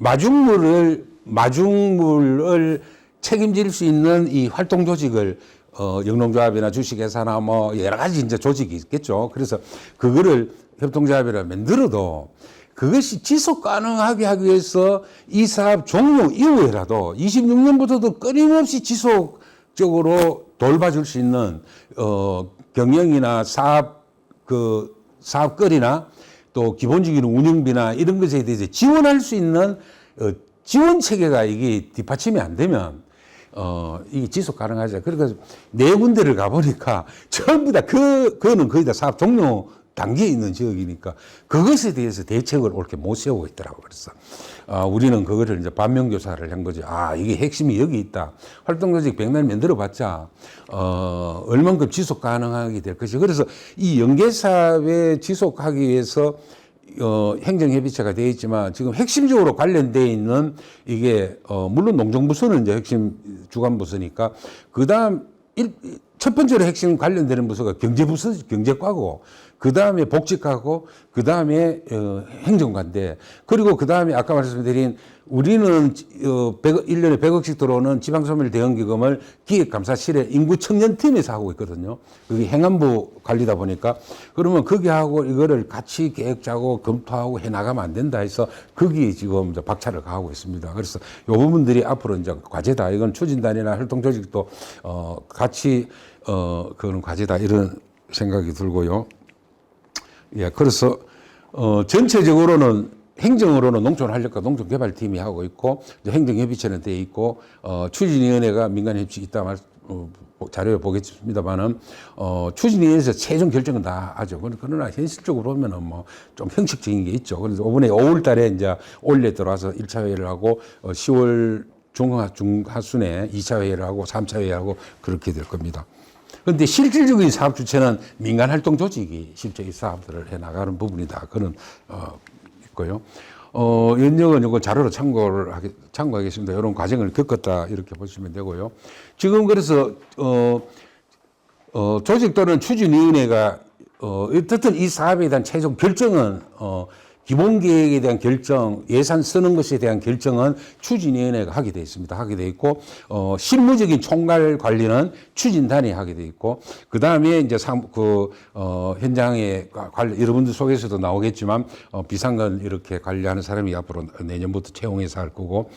마중물을 책임질 수 있는 이 활동 조직을, 영농조합이나 주식회사나 뭐 여러 가지 이제 조직이 있겠죠. 그래서 그거를 협동조합이라 만들어도 그것이 지속 가능하게 하기 위해서 이 사업 종료 이후에라도 26년부터도 끊임없이 지속적으로 돌봐줄 수 있는, 경영이나 사업거리나 또 기본적인 운영비나 이런 것에 대해서 지원할 수 있는 지원 체계가 이게 뒷받침이 안 되면 이게 지속 가능하죠. 그러니까 네 군데를 가보니까 전부 다 그거는 거의 다 사업 종료 단계에 있는 지역이니까 그것에 대해서 대책을 옳게 못 세우고 있더라고. 그래서 우리는 그거를 이제 반면교사를 한 거죠. 이게 핵심이 여기 있다. 활동조직 백날 만들어봤자 얼만큼 지속 가능하게 될 것이. 그래서 이 연계사업에 지속하기 위해서 행정협의체가 되어 있지만 지금 핵심적으로 관련되어 있는 이게 물론 농정부서는 이제 핵심 주관부서니까 그다음 첫 번째로 핵심 관련되는 부서가 경제부서, 경제과고, 그 다음에 복지과고, 그 다음에 행정관인데, 그리고 그 다음에 아까 말씀드린 우리는 1년에 100억씩 들어오는 지방소멸 대응기금을 기획감사실에 인구청년팀에서 하고 있거든요. 그게 행안부 관리다 보니까 그러면 거기하고 이거를 같이 계획 짜고 검토하고 해 나가면 안 된다 해서 거기에 지금 이제 박차를 가하고 있습니다. 그래서 요 부분들이 앞으로 이제 과제다. 이건 추진단이나 활동조직도 같이 그런 과제다 이런 생각이 들고요. 예, 그래서 전체적으로는 행정으로는 농촌활력과 농촌개발팀이 하고 있고 행정협의체는 돼 있고 추진위원회가 민간협치 있다 자료에 보겠습니다만은 추진위원회에서 최종 결정은 다 하죠. 그러나 현실적으로 보면은 뭐 좀 형식적인 게 있죠. 그래서 이번에 5월달에 이제 올해 들어와서 1차 회의를 하고 10월 중하순에 2차 회의를 하고 3차 회의를 하고 그렇게 될 겁니다. 그런데 실질적인 사업 주체는 민간 활동 조직이 실제 이 사업들을 해 나가는 부분이다. 그런 있고요. 연역은 이거 자료로 참고하겠습니다. 이런 과정을 겪었다 이렇게 보시면 되고요. 지금 그래서 조직 또는 추진위원회가 어떻든 이 사업에 대한 최종 결정은 기본 계획에 대한 결정, 예산 쓰는 것에 대한 결정은 추진위원회가 하게 되어 있습니다. 하게 되어 있고, 실무적인 총괄 관리는 추진단이 하게 되어 있고, 그 다음에 이제 현장에 관리, 여러분들 속에서도 나오겠지만, 비상근 이렇게 관리하는 사람이 앞으로 내년부터 채용해서 할 거고,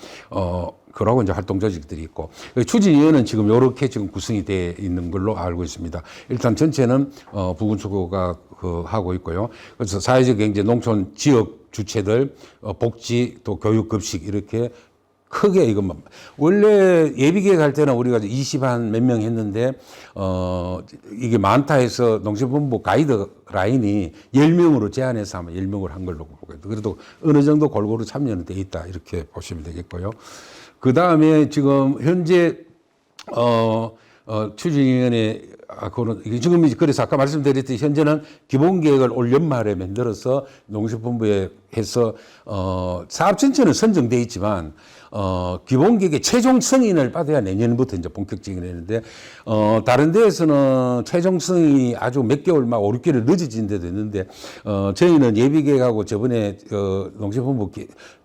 그러고 이제 활동 조직들이 있고, 추진위원회는 지금 이렇게 지금 구성이 되어 있는 걸로 알고 있습니다. 일단 전체는 부분수고가 하고 있고요. 그래서 사회적 경제, 농촌 지역 주체들, 복지, 또 교육, 급식 이렇게 크게 이것만. 원래 예비계획할 때는 우리가 20한 몇 명 했는데, 이게 많다 해서 농식본부 가이드라인이 10명으로 제한해서 아마 10명을 한 걸로 보거든요. 그래도 어느 정도 골고루 참여는 돼 있다. 이렇게 보시면 되겠고요. 그 다음에 지금 현재, 추진위원회 지금 그래서 아까 말씀드렸듯이 현재는 기본 계획을 올 연말에 만들어서 농식본부에 해서 사업 전체는 선정돼 있지만 기본 계획의 최종 승인을 받아야 내년부터 이제 본격적인 했는데 다른 데에서는 최종 승인이 아주 몇 개월 막 5, 6개월 늦어진 데도 있는데 저희는 예비 계획하고 저번에 농식본부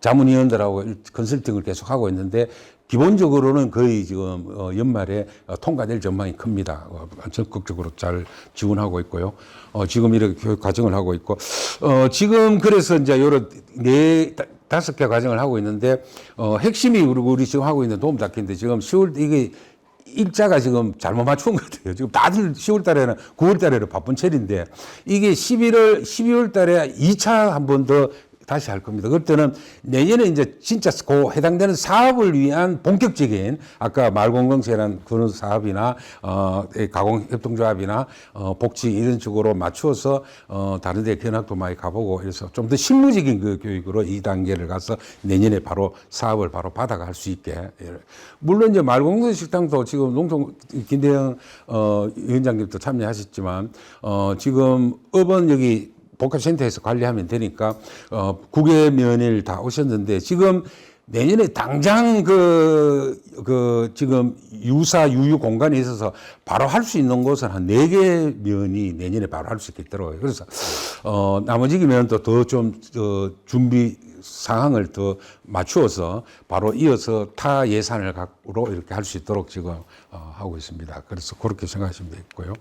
자문위원들하고 컨설팅을 계속 하고 있는데 기본적으로는 거의 지금 연말에 통과될 전망이 큽니다. 적극적으로 잘 지원하고 있고요. 지금 이렇게 교육 과정을 하고 있고 지금 그래서 이제 여러 5개 과정을 하고 있는데 핵심이 우리 지금 하고 있는 도움닫기인데 지금 10월 이게 일자가 지금 잘못 맞춘 것 같아요. 지금 다들 10월 달에는 9월 달에는 바쁜 철인데 이게 12월 달에 2차 한 번 더 다시 할 겁니다. 그때는 내년에 이제 진짜 그 해당되는 사업을 위한 본격적인 아까 말공동체라는 그런 사업이나 가공협동조합이나 복지 이런 쪽으로 맞추어서 다른 데 견학도 많이 가보고 이래서 좀 더 실무적인 그 교육으로 이 단계를 가서 내년에 바로 사업을 바로 받아갈 수 있게. 물론 이제 말공동 식당도 지금 농촌 김대영 위원장님도 참여하셨지만 지금 업은 여기 복합센터에서 관리하면 되니까 국외 면을 다 오셨는데 지금 내년에 당장 지금 유유 공간에 있어서 바로 할 수 있는 곳은 한 4개 면이 내년에 바로 할 수 있겠더라고요. 그래서 나머지 면도 더 좀 준비 상황을 더 맞추어서 바로 이어서 타 예산을 갖고 이렇게 할 수 있도록 지금 하고 있습니다. 그래서 그렇게 생각하시면 되겠고요.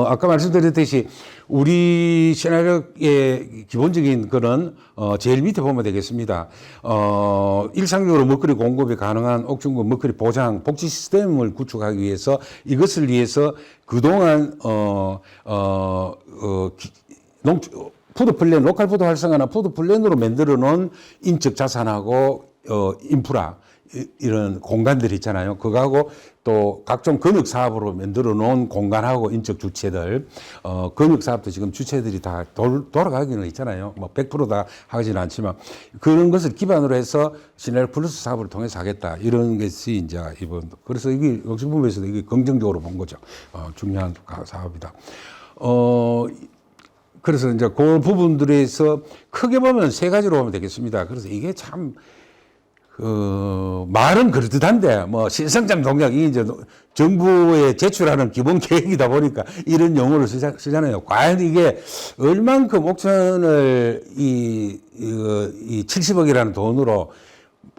아까 말씀드렸듯이 우리 시나리오의 기본적인 그런 제일 밑에 보면 되겠습니다. 일상적으로 먹거리 공급이 가능한 옥중급 먹거리 보장 복지 시스템을 구축하기 위해서 이것을 위해서 그동안 푸드 플랜, 로컬 푸드 활성화나 푸드 플랜으로 만들어 놓은 인적 자산하고 인프라 이런 공간들 있잖아요. 그거하고 또 각종 근육 사업으로 만들어 놓은 공간하고 인적 주체들, 근육 사업도 지금 주체들이 다 돌아가기는 있잖아요. 뭐 100%다 하지는 않지만 그런 것을 기반으로 해서 시내를 플러스 사업을 통해서 하겠다. 이런 것이 이제 이번, 그래서 이게 영신부에서도 이게 긍정적으로 본 거죠. 중요한 사업이다. 그래서 이제 그 부분들에서 크게 보면 세 가지로 보면 되겠습니다. 그래서 이게 참, 말은 그럴듯한데, 뭐, 신성장 동력이 이제 정부에 제출하는 기본 계획이다 보니까 이런 용어를 쓰잖아요. 과연 이게 얼만큼 옥천을 이 70억이라는 돈으로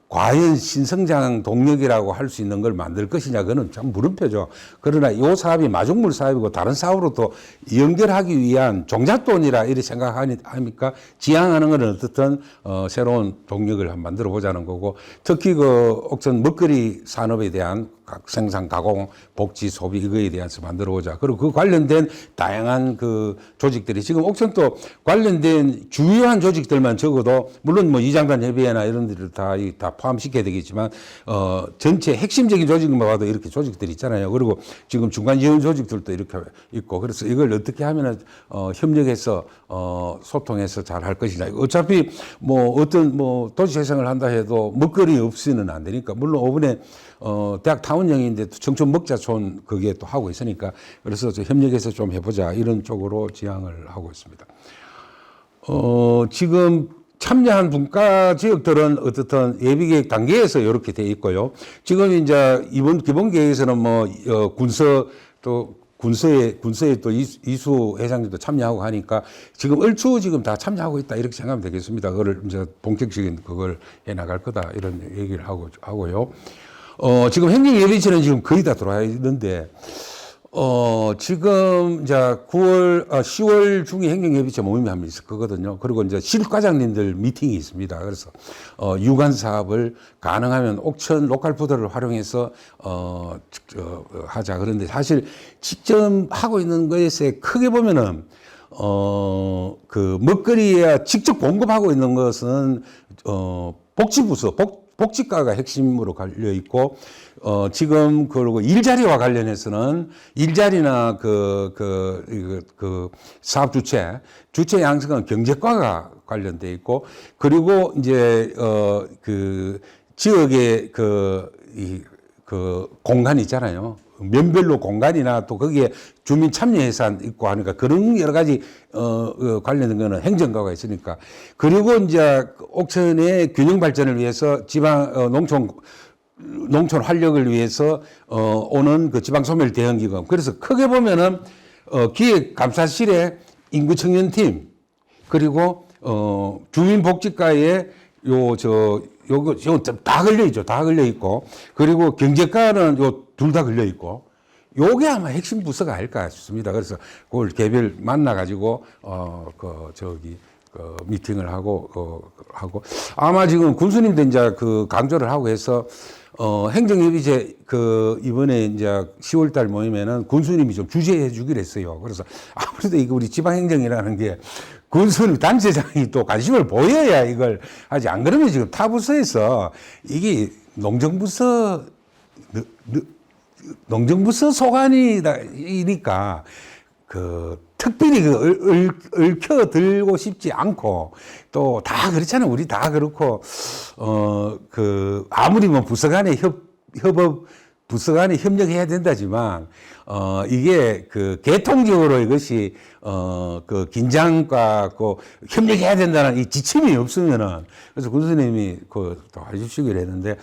과연 신성장 동력이라고 할 수 있는 걸 만들 것이냐, 그거는 참 물음표죠. 그러나 이 사업이 마중물 사업이고 다른 사업으로 또 연결하기 위한 종잣돈이라 이렇게 생각하니까 지향하는 것은 어떻든 새로운 동력을 한번 만들어 보자는 거고, 특히 그 옥천 먹거리 산업에 대한 생산, 가공, 복지, 소비 이거에 대해서 만들어 보자. 그리고 그 관련된 다양한 그 조직들이 지금 옥천도 관련된 주요한 조직들만 적어도 물론 뭐 이장단 협의회나 이런 데를 다 포함시켜야 되겠지만 전체 핵심적인 조직만 봐도 이렇게 조직들이 있잖아요. 그리고 지금 중간 지원 조직들도 이렇게 있고, 그래서 이걸 어떻게 하면은 협력해서 소통해서 잘 할 것이냐. 어차피 뭐 어떤 뭐 도시 재생을 한다 해도 먹거리 없이는 안 되니까, 물론 오번에 대학 타운형인데 청춘 먹자촌 그게 또 하고 있으니까, 그래서 협력해서 좀 해보자 이런 쪽으로 지향을 하고 있습니다. 지금 참여한 분과 지역들은 어떻든 예비계획 단계에서 이렇게 돼 있고요. 지금 이제 이번 기본계획에서는 뭐 군서에 또 이수 회장님도 참여하고 하니까 지금 얼추 지금 다 참여하고 있다 이렇게 생각하면 되겠습니다. 그걸 이제 본격적인 그걸 해 나갈 거다 이런 얘기를 하고요. 지금 행정예비체는 지금 거의 다 들어와 있는데, 지금 이제 10월 중에 행정예비체 모임이 한번 있을 거거든요. 그리고 이제 실과장님들 미팅이 있습니다. 그래서, 유관 사업을 가능하면 옥천 로컬푸드를 활용해서, 하자. 그런데 사실 직접 하고 있는 것에 크게 보면은, 그 먹거리에 직접 공급하고 있는 것은, 복지부서, 복지과가 핵심으로 갈려 있고, 지금, 그리고 일자리와 관련해서는 일자리나 그 사업 주체 양성은 경제과가 관련돼 있고, 그리고 이제, 그 지역의 그 공간 있잖아요. 면별로 공간이나 또 거기에 주민 참여 예산 있고 하니까 그런 여러 가지 관련된 거는 행정가가 있으니까. 그리고 이제 옥천의 균형 발전을 위해서 지방 농촌 활력을 위해서 오는 그 지방 소멸 대응 기금. 그래서 크게 보면은 기획감사실의 인구청년팀, 그리고 주민복지과에 요거 다 걸려 있죠. 다 걸려 있고, 그리고 경제과는 요 둘 다 걸려 있고, 요게 아마 핵심 부서가 아닐까 싶습니다. 그래서 그걸 개별 만나가지고 미팅을 하고 아마 지금 군수님도 이제 그 강조를 하고 해서 행정협의체 이번에 이제 10월달 모임에는 군수님이 좀 주재해 주기로 했어요. 그래서 아무래도 이거 우리 지방행정이라는 게 군수님 단체장이 또 관심을 보여야 이걸 하지, 안 그러면 지금 타 부서에서 이게 농정부서 소관이니까 특별히 얽혀 들고 싶지 않고, 또 다 그렇잖아요. 우리 다 그렇고, 아무리 뭐 부서 간에 부서 간에 협력해야 된다지만, 이게 개통적으로 이것이, 긴장과 협력해야 된다는 이 지침이 없으면은, 그래서 군수님이 또 해주시기로 했는데,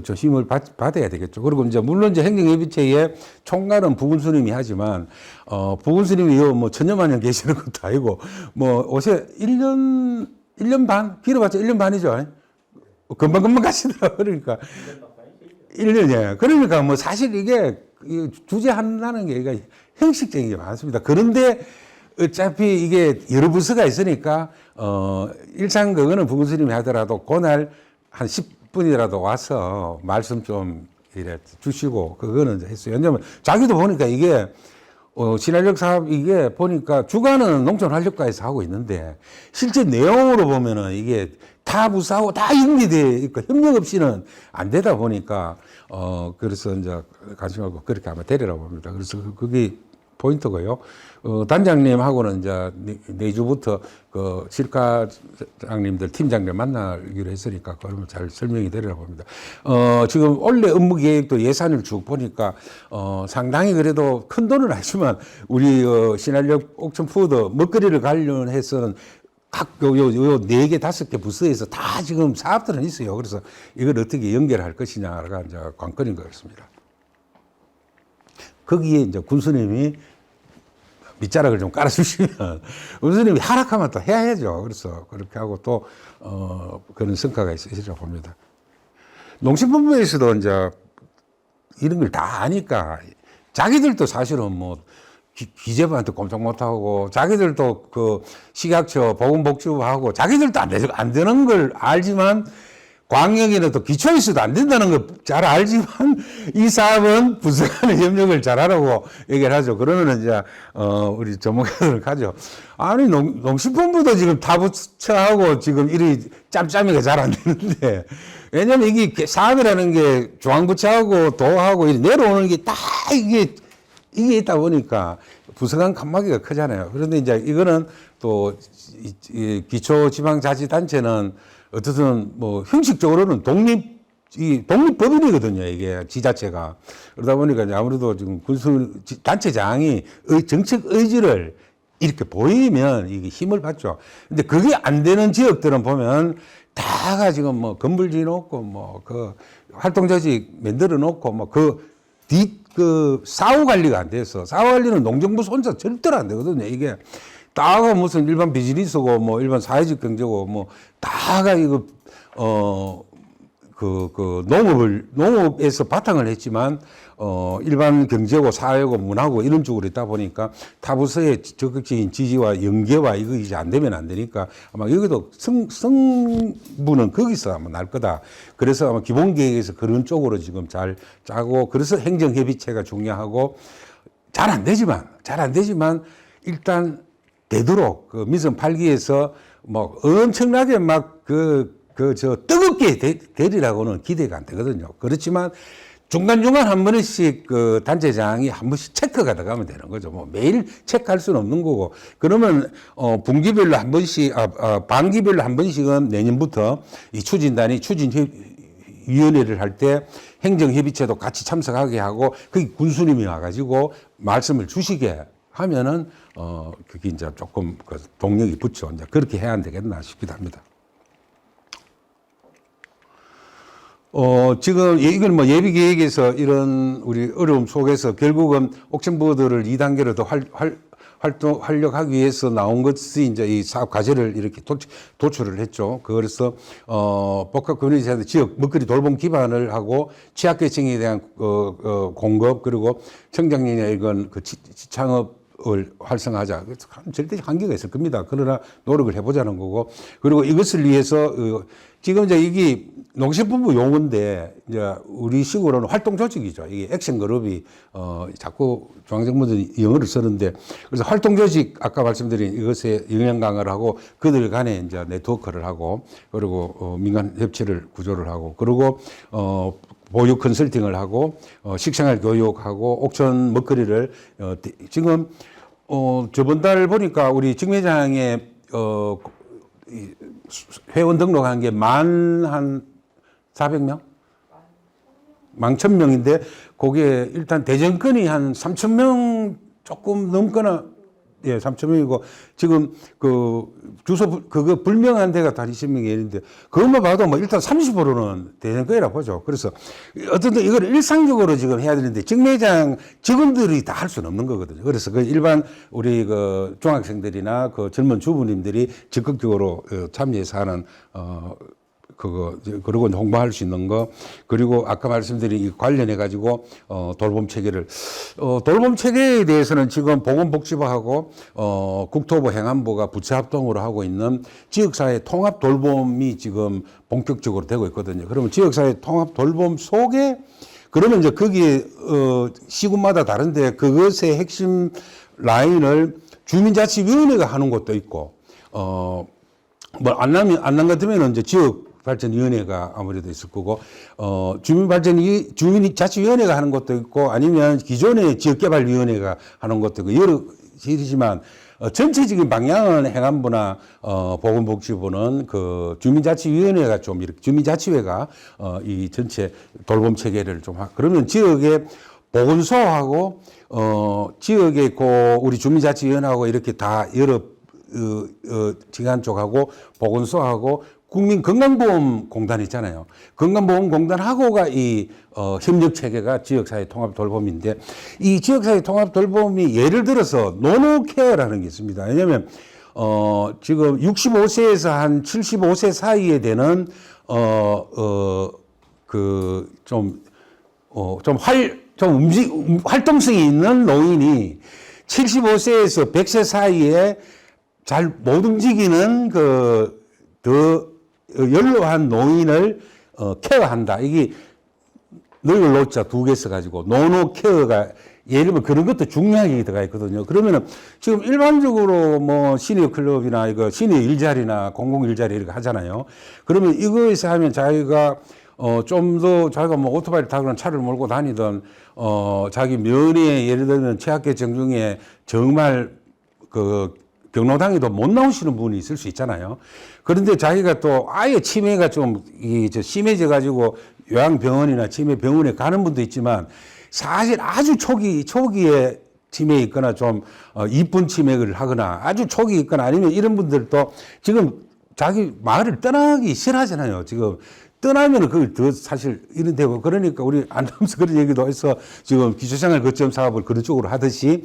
좀 힘을 받아야 되겠죠. 그리고 이제, 물론 이제 행정예비체의 총괄은 부군수님이 하지만, 부군수님이 뭐 천년만년 계시는 것도 아니고, 뭐, 옷에 1년 반? 길어봤자 1년 반이죠. 금방 가시더라고요. 그러니까. 1년이에요. 그러니까 뭐 사실 이게 주재한다는 게 형식적인 게 많습니다. 그런데 어차피 이게 여러 부서가 있으니까, 일상 그거는 부군수님이 하더라도 그날 한 10분이라도 와서 말씀 좀 이래 주시고, 그거는 했어요. 왜냐면 자기도 보니까 이게, 신활력 사업 이게 보니까 주관은 농촌활력과에서 하고 있는데 실제 내용으로 보면은 이게 다 부서하고 다 연계돼 있고 협력 없이는 안 되다 보니까 그래서 이제 관심하고 그렇게 아마 되리라고 봅니다. 그래서 그게 포인트고요. 단장님하고는 이제 내주부터 그 실과장님들, 팀장들 만나기로 했으니까 그러면 잘 설명이 되리라고 봅니다. 지금 원래 업무 계획도 예산을 쭉 보니까 상당히 그래도 큰 돈은 아니지만 우리 신활력 옥천푸드 먹거리를 관련해서는 요 4개, 5개 부서에서 다 지금 사업들은 있어요. 그래서 이걸 어떻게 연결할 것이냐가 이제 관건인 것 같습니다. 거기에 이제 군수님이 밑자락을 좀 깔아주시면, 군수님이 하락하면 또 해야죠. 그래서 그렇게 하고 또, 그런 성과가 있으시라고 봅니다. 농식품부에서도 이제 이런 걸 다 아니까 자기들도 사실은 뭐 기재부한테 꼼짝 못하고 자기들도 그 식약처 보건복지부하고 자기들도 안 되는 걸 알지만 광역에는 또 기초에서도 안 된다는 걸 잘 알지만 이 사업은 부서 간의 협력을 잘하라고 얘기를 하죠. 그러면 이제 우리 전문가들을 가죠. 아니 농식품부도 지금 다 부처하고 지금 이리 짬짬이가 잘 안 되는데 왜냐면 이게 사업이라는 게 중앙부처하고 도하고 이리 내려오는 게 다 이게 있다 보니까 부서 간 칸막이가 크잖아요. 그런데 이제 이거는 또 기초지방자치단체는 어떻든 뭐 형식적으로는 독립법인이거든요. 이게 지자체가. 그러다 보니까 아무래도 지금 군수 단체장이 정책 의지를 이렇게 보이면 이게 힘을 받죠. 근데 그게 안 되는 지역들은 보면 다가 지금 뭐 건물 지어놓고 뭐 그 활동조직 만들어 놓고 뭐 그 사후 관리가 안 돼서 사후 관리는 농정부 혼자 절대로 안 되거든요. 이게 다가 무슨 일반 비즈니스고 뭐 일반 사회적 경제고 뭐 다가 이거 농업에서 바탕을 했지만 일반 경제고 사회고 문화고 이런 쪽으로 있다 보니까 타 부서의 적극적인 지지와 연계와 이거 이제 안 되면 안 되니까 아마 여기도 성부는 거기서 아마 날 거다. 그래서 아마 기본 계획에서 그런 쪽으로 지금 잘 짜고 그래서 행정협의체가 중요하고 잘 안 되지만 일단 되도록 그 미선 8기에서 뭐 엄청나게 막 뜨겁게 되리라고는 기대가 안 되거든요. 그렇지만 중간중간 한 번씩 그 단체장이 한 번씩 체크가 들어가면 되는 거죠. 뭐 매일 체크할 수는 없는 거고. 그러면, 분기별로 한 번씩, 반기별로 한 번씩은 내년부터 이 추진단이 추진위원회를 할 때 행정협의체도 같이 참석하게 하고, 거기 군수님이 와가지고 말씀을 주시게 하면은, 그게 이제 조금 그 동력이 붙죠. 이제 그렇게 해야 안 되겠나 싶기도 합니다. 지금 이건 뭐 예비 계획에서 이런 우리 어려움 속에서 결국은 옥천부들을 2단계로 더 활력하기 위해서 나온 것이 이제 이 사업 과제를 이렇게 도출을 했죠. 그래서, 복합 커뮤니티한테 지역 먹거리 돌봄 기반을 하고 취약계층에 대한, 공급 그리고 청장년의 이건 그 창업을 활성화하자. 절대 한계가 있을 겁니다. 그러나 노력을 해보자는 거고. 그리고 이것을 위해서, 지금 이제 이게 농식품부 용어인데, 이제 우리 식으로는 활동조직이죠. 이게 액션그룹이, 자꾸 중앙정부들이 영어를 쓰는데, 그래서 활동조직, 아까 말씀드린 이것에 영향 강화를 하고, 그들 간에 이제 네트워크를 하고, 그리고, 민간 협치를 구조를 하고, 그리고, 보육 컨설팅을 하고, 식생활 교육하고, 옥천 먹거리를, 지금, 저번 달 보니까 우리 직매장에, 회원 등록한 게 한 400명? 11,000명인데, 거기에 일단 대전권이 한 3,000명 조금 넘거나, 예, 3,000명이고, 지금 주소, 그거 불명한 데가 다 20명이 있는데, 그것만 봐도 뭐 일단 30%는 대전권이라고 보죠. 그래서 어떤 이걸 일상적으로 지금 해야 되는데, 직매장 직원들이 다 할 수는 없는 거거든요. 그래서 그 일반 우리 그 중학생들이나 그 젊은 주부님들이 적극적으로 참여해서 하는, 그리고 홍보할 수 있는 거, 그리고 아까 말씀드린 이 관련해가지고, 돌봄 체계를, 돌봄 체계에 대해서는 지금 보건복지부하고, 국토부 행안부가 부처합동으로 하고 있는 지역사회 통합 돌봄이 지금 본격적으로 되고 있거든요. 그러면 지역사회 통합 돌봄 속에 그러면 이제 거기에 시군마다 다른데 그것의 핵심 라인을 주민자치위원회가 하는 것도 있고 뭐 안남 같으면은 이제 지역발전위원회가 아무래도 있을 거고 주민자치위원회가 하는 것도 있고 아니면 기존의 지역개발위원회가 하는 것도 있고 여러 시이지만 전체적인 방향은 행안부나 보건복지부는 그 주민자치위원회가 좀 이렇게 주민자치회가 이 전체 돌봄 체계를 좀 그러면 지역의 보건소하고 지역의 우리 주민자치위원회하고 이렇게 다 여러 지간 쪽하고 보건소하고 국민건강보험공단 있잖아요. 건강보험공단하고가 이 협력 체계가 지역사회 통합 돌봄인데 이 지역사회 통합 돌봄이 예를 들어서 노노케어라는 게 있습니다. 왜냐하면 지금 65세에서 한 75세 사이에 되는 활동성이 있는 노인이 75세에서 100세 사이에 잘 못 움직이는 더 연로한 노인을 케어한다. 이게 늙을 노자 두 개 써가지고 노노 케어가 예를 들면 그런 것도 중요하게 들어가 있거든요. 그러면은 지금 일반적으로 뭐 시니어 클럽이나 이거 시니어 일자리나 공공 일자리 이렇게 하잖아요. 그러면 이거에서 하면 자기가 좀 더 자기가 뭐 오토바이를 타거나 차를 몰고 다니던 자기 면회 예를 들면 취약계 정중에 정말 경로당에도 못 나오시는 분이 있을 수 있잖아요. 그런데 자기가 또 아예 치매가 좀 심해져 가지고 요양병원이나 치매병원에 가는 분도 있지만 사실 아주 초기에 치매에 있거나 좀 이쁜 치매를 하거나 아주 초기에 있거나 아니면 이런 분들도 지금 자기 마을을 떠나기 싫어하잖아요. 지금 떠나면 그걸 더 사실 이런 데고 그러니까 우리 안남서 그런 얘기도 해서 지금 기초생활 거점 사업을 그런 쪽으로 하듯이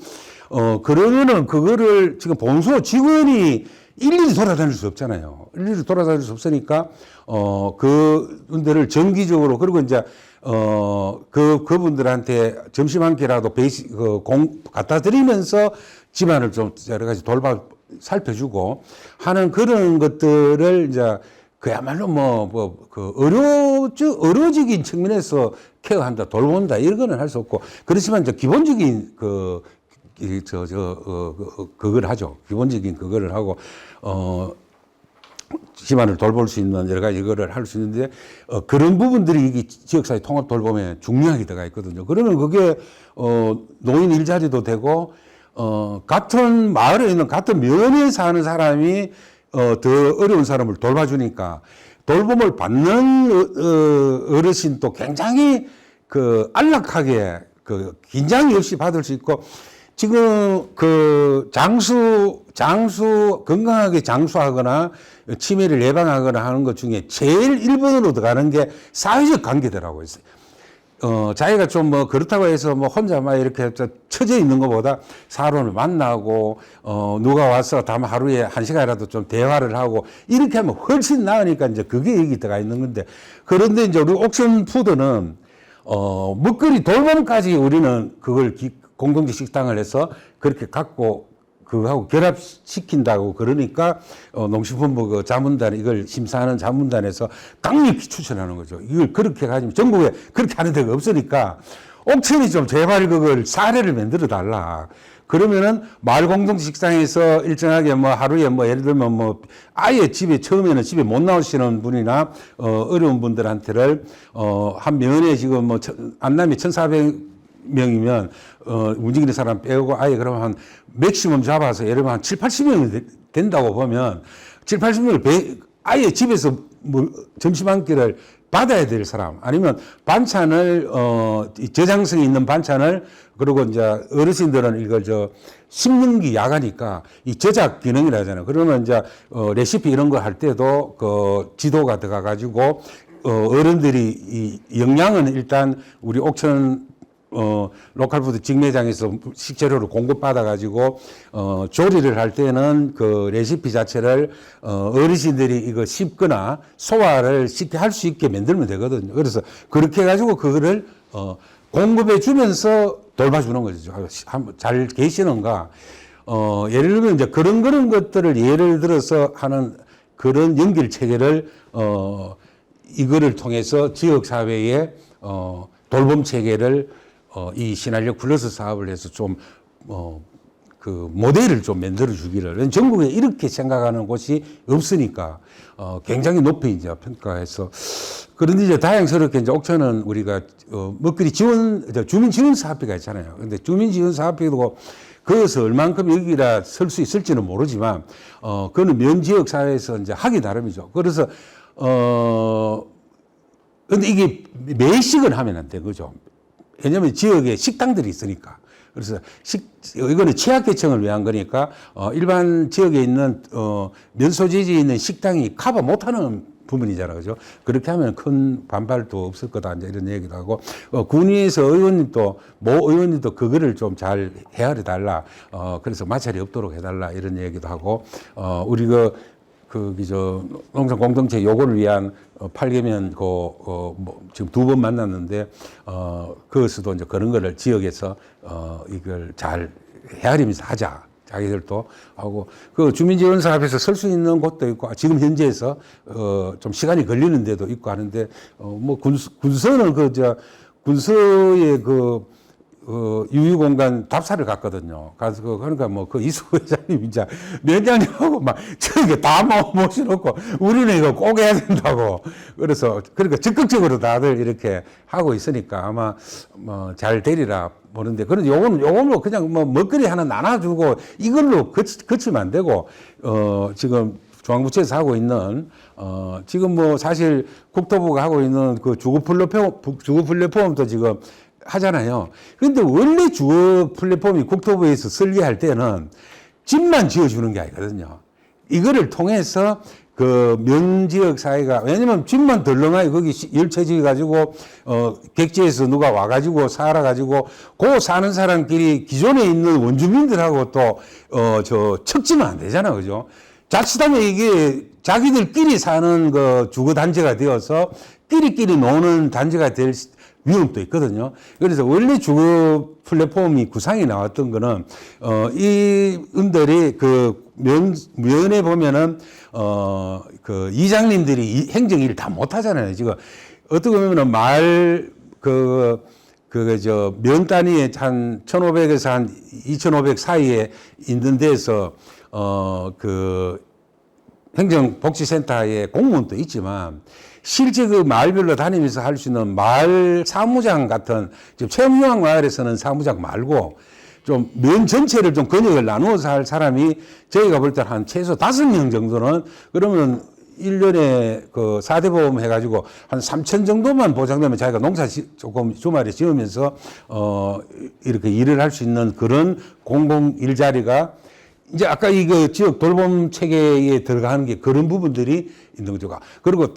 그러면은 그거를 지금 보건소 직원이 일일이 돌아다닐 수 없잖아요. 일일이 돌아다닐 수 없으니까 그분들을 정기적으로 그리고 이제 그분들한테 점심 한 끼라도 갖다 드리면서 집안을 좀 여러 가지 살펴주고 하는 그런 것들을 이제 그야말로 의료적인 측면에서 케어한다, 돌본다, 이런 거는 할 수 없고, 그렇지만 이제 기본적인 그걸 하죠. 기본적인 그거를 하고, 집안을 돌볼 수 있는 여러 가지 이거를 할 수 있는데, 그런 부분들이 이게 지역사회 통합 돌봄에 중요하게 들어가 있거든요. 그러면 그게, 노인 일자리도 되고, 같은 마을에 있는 같은 면에 사는 사람이 더 어려운 사람을 돌봐주니까 돌봄을 받는 어르신도 굉장히 안락하게 긴장이 없이 받을 수 있고 지금 건강하게 장수하거나 치매를 예방하거나 하는 것 중에 제일 1번으로 들어가는 게 사회적 관계더라고요. 자기가 좀 그렇다고 해서 혼자 막 이렇게 처져 있는 것보다 사람을 만나고, 누가 와서 다만 하루에 1시간이라도 좀 대화를 하고, 이렇게 하면 훨씬 나으니까 이제 그게 여기 들어가 있는 건데, 그런데 이제 우리 옥션 푸드는, 먹거리 돌봄까지 우리는 그걸 공동체 식당을 해서 그렇게 갖고, 그거하고 결합시킨다고 그러니까 농식품부 자문단 이걸 심사하는 자문단에서 강력히 추천하는 거죠. 이걸 그렇게 가지고 전국에 그렇게 하는 데가 없으니까 옥천이 좀 제발 그걸 사례를 만들어 달라. 그러면은 마을 공동체 식당에서 일정하게 하루에 예를 들면 아예 처음에는 집에 못 나오시는 분이나 어려운 분들한테를 한 면에 지금 안남이 1,400명이면 움직이는 사람 빼고 아예 그러면 한 맥시멈 잡아서 예를 들면 한 7, 80명이 된다고 보면 7, 80명을 아예 집에서 점심 한 끼를 받아야 될 사람 아니면 반찬을 저장성이 있는 반찬을 그리고 이제 어르신들은 이걸 씹는 게 야가니까 이 저작 기능이라 하잖아요. 그러면 이제 레시피 이런 거 할 때도 지도가 들어가 가지고 어른들이 이 영양은 일단 우리 옥천 로컬푸드 직매장에서 식재료를 공급받아가지고, 조리를 할 때는 그 레시피 자체를, 어르신들이 이거 씹거나 소화를 쉽게 할 수 있게 만들면 되거든요. 그래서 그렇게 해가지고 그거를, 공급해 주면서 돌봐주는 거죠. 잘 계시는가. 예를 들면 이제 그런 것들을 예를 들어서 하는 그런 연결 체계를, 이거를 통해서 지역사회에, 돌봄 체계를 이 신한력 플러스 사업을 해서 좀 그 모델을 좀 만들어 주기를 전국에 이렇게 생각하는 곳이 없으니까 굉장히 높이 이제 평가해서 그런데 이제 다행스럽게 이제 옥천은 우리가 먹거리 지원 주민 지원 사업비가 있잖아요. 근데 주민 지원 사업비도 그것을 얼만큼 여기라 설 수 있을지는 모르지만 그거는 면 지역 사회에서 이제 하기 나름이죠. 그래서 근데 이게 매식은 하면 안 돼, 그죠? 왜냐면 지역에 식당들이 있으니까. 그래서 이거는 취약계층을 위한 거니까, 일반 지역에 있는, 면소재지에 있는 식당이 커버 못하는 부분이잖아요. 그죠? 그렇게 하면 큰 반발도 없을 거다. 이제 이런 얘기도 하고, 군위에서 의원님도, 모 의원님도 그거를 좀 잘 헤아려 달라. 그래서 마찰이 없도록 해달라. 이런 얘기도 하고, 우리가 농산 공동체 요거를 위한 8개면 지금 2번 만났는데, 그것도 이제 그런 거를 지역에서, 이걸 잘 헤아리면서 하자. 자기들도 하고, 그 주민지원 사업에서 설 수 있는 곳도 있고, 지금 현재에서, 좀 시간이 걸리는 데도 있고 하는데, 군서는 군서의 유휴공간 답사를 갔거든요. 가서 그러니까 이수 회장님 이제 면장님하고 막 저렇게 다 모셔놓고 우리는 이거 꼭 해야 된다고. 그래서 그러니까 적극적으로 다들 이렇게 하고 있으니까 아마 잘 되리라 보는데 그런데 요거는 그냥 먹거리 하나 나눠주고 이걸로 그치면 안 되고 지금 중앙부처에서 하고 있는 지금 사실 국토부가 하고 있는 그 주거 플랫폼도 지금 하잖아요. 그런데 원래 주거 플랫폼이 국토부에서 설계할 때는 집만 지어주는 게 아니거든요. 이거를 통해서 그 면지역 사회가, 왜냐면 집만 덜렁하게 거기 열처지 가지고, 객지에서 누가 와가지고 살아가지고, 그 사는 사람끼리 기존에 있는 원주민들하고 또, 척지면 안 되잖아. 그죠? 자칫하면 이게 자기들끼리 사는 그 주거단지가 되어서 끼리끼리 노는 단지가 될 위험도 있거든요. 그래서 원래 주거 플랫폼이 구상이 나왔던 거는, 이분들이 면에 보면은, 이장님들이 행정 일을 다 못 하잖아요. 지금 어떻게 보면은 면 단위에 한 1,500에서 한 2,500 사이에 있는 데서, 행정복지센터에 공무원도 있지만, 실제 그 마을별로 다니면서 할 수 있는 마을 사무장 같은, 지금 체험휴학 마을에서는 사무장 말고, 좀 면 전체를 좀 근역을 나누어서 할 사람이 저희가 볼 때는 한 최소 5명 정도는 그러면 1년에 그 4대 보험 해가지고 한 3천 정도만 보장되면 자기가 농사 조금 주말에 지으면서, 이렇게 일을 할 수 있는 그런 공공 일자리가 이제 아까 이거 지역 돌봄 체계에 들어가는 게 그런 부분들이 있는 거죠. 그리고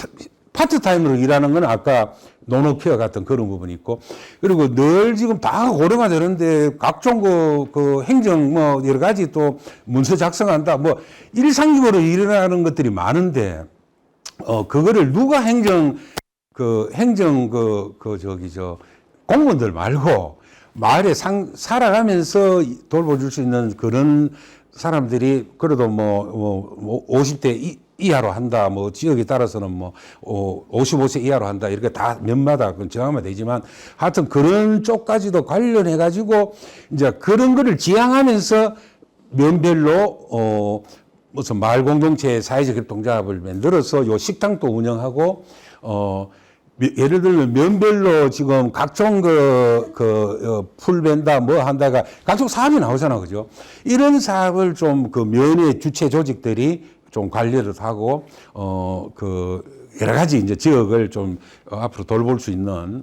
파트타임으로 일하는 건 아까 노노케어 같은 그런 부분이 있고, 그리고 늘 지금 다 고령화 되는데 각종 그 행정 여러 가지 또 문서 작성한다 일상적으로 일어나는 것들이 많은데, 그거를 누가 공무원들 말고 마을에 살아가면서 돌봐줄 수 있는 그런 사람들이 그래도 50대 이하로 한다, 지역에 따라서는 55세 이하로 한다, 이렇게 다 면마다 정하면 되지만, 하여튼 그런 쪽까지도 관련해가지고, 이제 그런 거를 지향하면서 면별로, 무슨 마을 공동체 사회적 협동조합을 만들어서 요 식당도 운영하고, 예를 들면 면별로 지금 각종 풀벤다 한다가 각종 사업이 나오잖아. 그죠? 이런 사업을 좀 면의 주체 조직들이 좀 관리를 하고, 여러 가지 이제 지역을 좀 앞으로 돌볼 수 있는,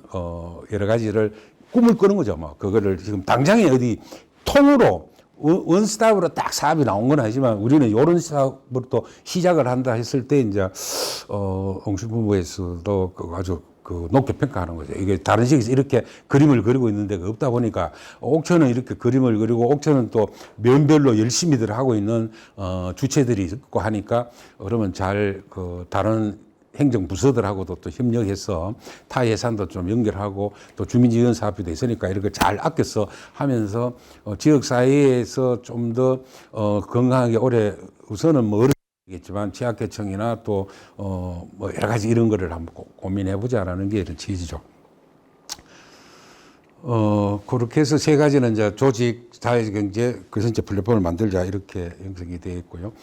여러 가지를 꿈을 꾸는 거죠. 그거를 지금 당장에 어디 통으로 원스톱으로 딱 사업이 나온 건 아니지만 우리는 이런 사업으로 또 시작을 한다 했을 때 이제, 옹실부부에서도 아주 높게 평가하는 거죠. 이게 다른 지역에서 이렇게 그림을 그리고 있는 데가 없다 보니까 옥천은 이렇게 그림을 그리고 옥천은 또 면별로 열심히들 하고 있는 주체들이 있고 하니까 그러면 잘 다른 행정부서들하고도 또 협력해서 타 예산도 좀 연결하고 또 주민지원 사업비도 있으니까 이렇게 잘 아껴서 하면서 지역사회에서 좀 더 건강하게 오래 우선은 겠지만 취약계층이나 또 여러 가지 이런 거를 한번 고민해 보자라는 게 이런 취지죠. 그렇게 해서 세 가지는 이제 조직, 사회경제, 그래서 이제 플랫폼을 만들자 이렇게 형성이 되어 있고요.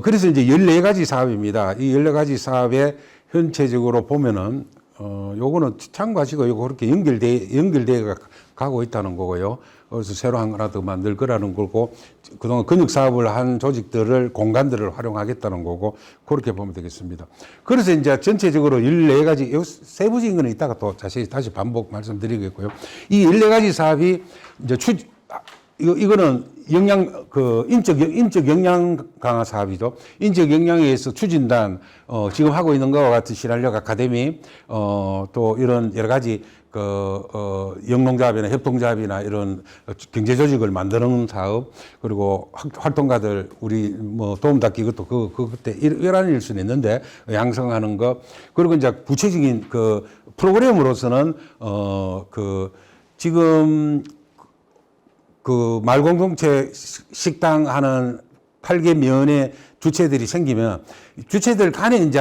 그래서 이제 14가지 사업입니다. 이 14가지 사업에 전체적으로 보면은, 요거는 참고하시고, 요거 그렇게 연결돼 가고 있다는 거고요. 그래서 새로 하나 더 만들 거라는 거고, 그동안 근육 사업을 한 조직들을, 공간들을 활용하겠다는 거고, 그렇게 보면 되겠습니다. 그래서 이제 전체적으로 14가지, 세부적인 거는 이따가 또 자세히 다시 반복 말씀드리겠고요. 이 14가지 사업이 이제 이거는 인적 역량 강화 사업이죠. 인적 역량에 의해서 추진단, 지금 하고 있는 것과 같은 신한력 아카데미, 또 이런 여러 가지 영농자합이나 협동자합이나 이런 경제 조직을 만드는 사업, 그리고 활동가들, 우리 뭐 도움닫기 이것도 그때 일환일 수는 있는데, 양성하는 것, 그리고 이제 구체적인 프로그램으로서는, 지금 말공동체 식당 하는 8개 면의 주체들이 생기면 주체들 간에 이제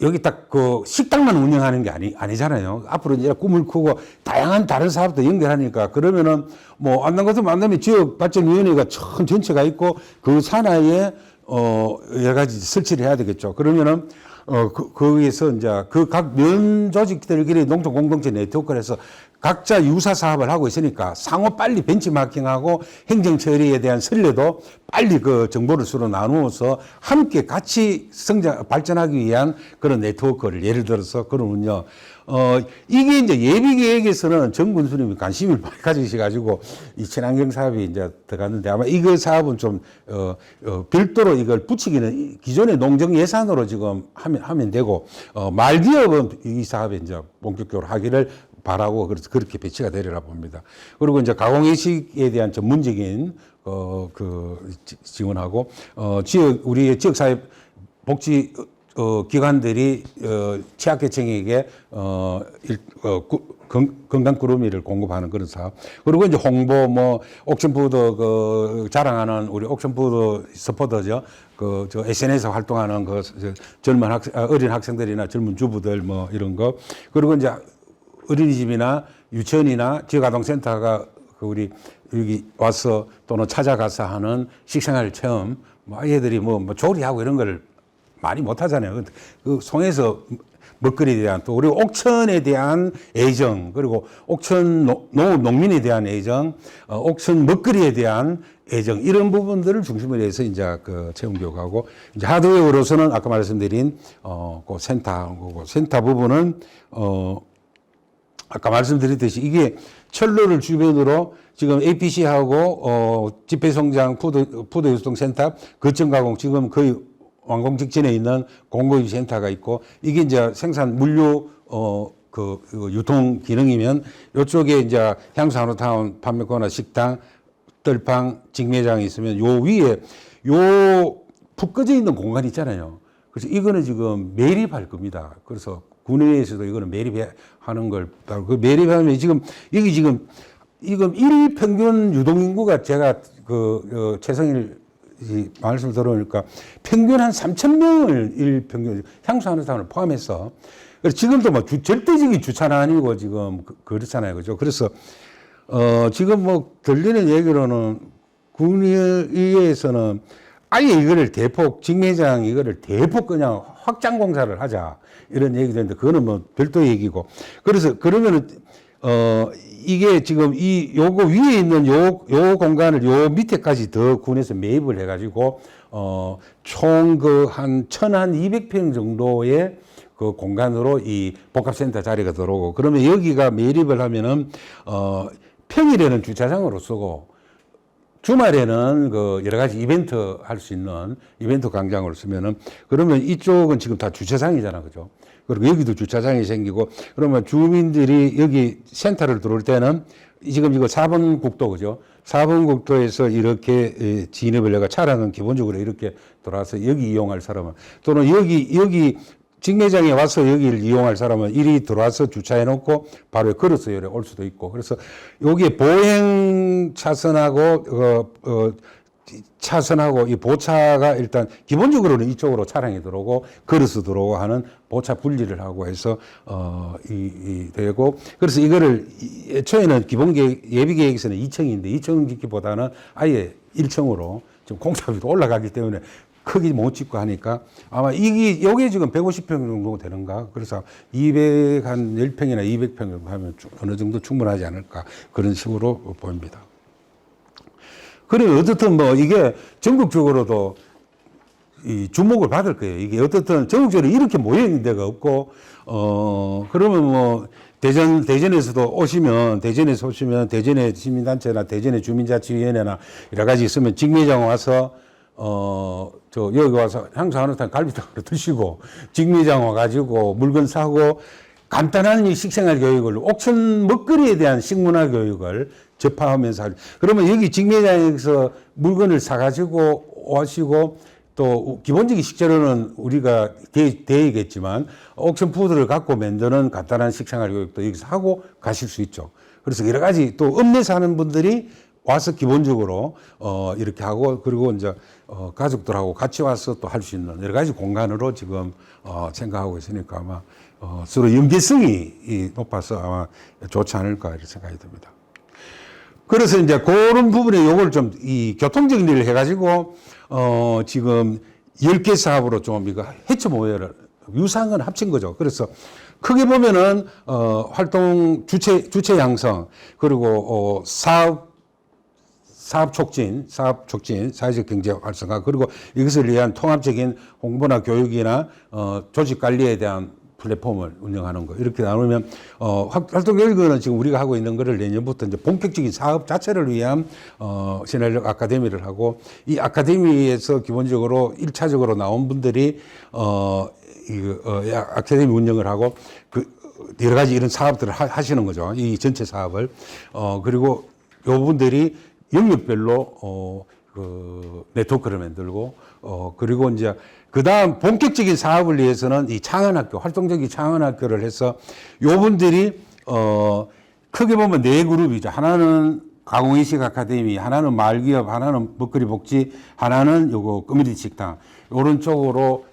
여기 딱 식당만 운영하는 게 아니잖아요. 앞으로 이제 꿈을 크고 다양한 다른 사업도 연결하니까 그러면은 뭐 안 난 것은 만나면 지역발전위원회가 전체가 있고 그 산하에 여러 가지 설치를 해야 되겠죠. 그러면은 거기에서 이제 그 각 면 조직들끼리 농촌 공동체 네트워크를 해서 각자 유사 사업을 하고 있으니까 상호 빨리 벤치마킹하고 행정 처리에 대한 선례도 빨리 정보를 서로 나누어서 함께 같이 발전하기 위한 그런 네트워크를 예를 들어서 그런 운영. 이게 이제 예비 계획에서는 정 군수님이 관심을 많이 가지셔가지고 이 친환경 사업이 이제 들어갔는데 아마 이거 사업은 좀, 별도로 이걸 붙이기는 기존의 농정 예산으로 지금 하면 되고, 말기업은 이 사업에 이제 본격적으로 하기를 바라고 그렇게 배치가 되리라 봅니다. 그리고 이제 가공예식에 대한 전문적인 지원하고 우리의 지역사회 복지 기관들이 취약계층에게 건강꾸러미를 공급하는 그런 사업. 그리고 이제 홍보 옥션푸드 자랑하는 우리 옥션푸드 서포터죠. 저 SNS 활동하는 젊은 어린 학생들이나 젊은 주부들 이런 거. 그리고 이제 어린이집이나 유치원이나 지역아동센터가 우리 여기 와서 또는 찾아가서 하는 식생활 체험, 아이들이 조리하고 이런 걸 많이 못 하잖아요. 그 송에서 먹거리에 대한 또 우리 옥천에 대한 애정, 그리고 옥천 농민에 대한 애정, 옥천 먹거리에 대한 애정, 이런 부분들을 중심으로 해서 이제 체험 교육하고, 이제 하드웨어로서는 아까 말씀드린 센터 부분은 아까 말씀드렸듯이 이게 철로를 주변으로 지금 APC하고 집회성장 푸드유통센터, 거점가공 지금 거의 완공 직전에 있는 공급입 센터가 있고, 이게 이제 생산 물류 유통 기능이면 이쪽에 이제 향수한우타운 판매코너 식당, 뜰팡, 직매장이 있으면 요 위에 푹 꺼져 있는 공간이 있잖아요. 그래서 이거는 지금 매립할 겁니다. 그래서 군내에서도 이거는 매립하는 걸, 그 매립하면 여기 지금 일 평균 유동인구가 제가 최성일 말씀 들어보니까 평균 한 3,000명을 일평균 향수하는 포함해서, 그래서 지금도 절대적인 주차는 아니고 지금 그렇잖아요. 그죠? 그래서 지금 들리는 얘기로는 군의회에서는 아예 이거를 직매장 이거를 대폭 그냥 확장 공사를 하자, 이런 얘기도 있는데, 그거는 별도 얘기고. 그래서 그러면은 이게 지금 요거 위에 있는 요 공간을 요 밑에까지 더 군에서 매입을 해가지고 총 한 1,200평 정도의 그 공간으로 이 복합센터 자리가 들어오고, 그러면 여기가 매립을 하면은 평일에는 주차장으로 쓰고 주말에는 여러 가지 이벤트 할 수 있는 이벤트 광장으로 쓰면은, 그러면 이쪽은 지금 다 주차장이잖아. 그죠? 그리고 여기도 주차장이 생기고, 그러면 주민들이 여기 센터를 들어올 때는 지금 이거 4번 국도, 그죠? 4번 국도에서 이렇게 진입을 해가 차량은 기본적으로 이렇게 돌아와서 여기 이용할 사람은, 또는 여기 직매장에 와서 여기를 이용할 사람은 이리 들어와서 주차해 놓고 바로 걸어서 올 수도 있고, 그래서 여기에 보행 차선하고 차선하고 이 보차가 일단 기본적으로는 이쪽으로 차량이 들어오고 걸어서 들어오고 하는 보차 분리를 하고 해서 되고 그래서 이거를 애초에는 기본 계획 예비 계획에서는 2층인데 2층 짓기보다는 아예 1층으로 지금 공사비도 올라가기 때문에 크게 못 짓고 하니까 아마 요게 지금 150평 정도 되는가 그래서 210평이나 200평 정도 하면 어느 정도 충분하지 않을까 그런 식으로 보입니다. 그래, 어떻든 뭐 이게 전국적으로도 이 주목을 받을 거예요. 이게 어떻든 전국적으로 이렇게 모여있는 데가 없고, 그러면 뭐 대전에서 오시면 대전의 시민단체나 대전의 주민자치위원회나 여러 가지 있으면 직매장 와서 여기 와서 향수 한우탕 갈비탕으로 드시고 직매장 와가지고 물건 사고 간단한 이 식생활 교육을 옥천 먹거리에 대한 식문화 교육을 접하면서 그러면 여기 직매장에서 물건을 사가지고 오시고 또 기본적인 식재료는 우리가 대이겠지만 옥천 푸드를 갖고 만드는 간단한 식생활 교육도 여기서 하고 가실 수 있죠. 그래서 여러 가지 또 읍내 사는 분들이 와서 기본적으로 이렇게 하고 그리고 이제 가족들하고 같이 와서 또 할 수 있는 여러 가지 공간으로 지금 생각하고 있으니까 아마 서로 연계성이 높아서 아마 좋지 않을까 이렇게 생각이 듭니다. 그래서 이제 그런 부분에 요걸 좀 이 교통 정리를 해가지고 지금 10개 사업으로 좀 이거 해체 모여를 유사한 건 합친 거죠. 그래서 크게 보면은 활동 주체 양성 그리고 사업 촉진, 사회적 경제 활성화, 그리고 이것을 위한 통합적인 홍보나 교육이나 조직 관리에 대한 플랫폼을 운영하는 거. 이렇게 나누면, 활동 교육은 지금 우리가 하고 있는 거를 내년부터 이제 본격적인 사업 자체를 위한, 신활력 아카데미를 하고, 이 아카데미에서 기본적으로 1차적으로 나온 분들이, 아카데미 운영을 하고, 여러 가지 이런 사업들을 하시는 거죠. 이 전체 사업을. 그리고 요 분들이 영역별로 네트워크를 만들고 그리고 이제 그다음 본격적인 사업을 위해서는 이 창원학교 활동적인 창원학교를 해서 요분들이 크게 보면 네 그룹이죠. 하나는 가공이식 아카데미, 하나는 마을기업, 하나는 먹거리 복지, 하나는 요거 커뮤니티 식당 요런 쪽으로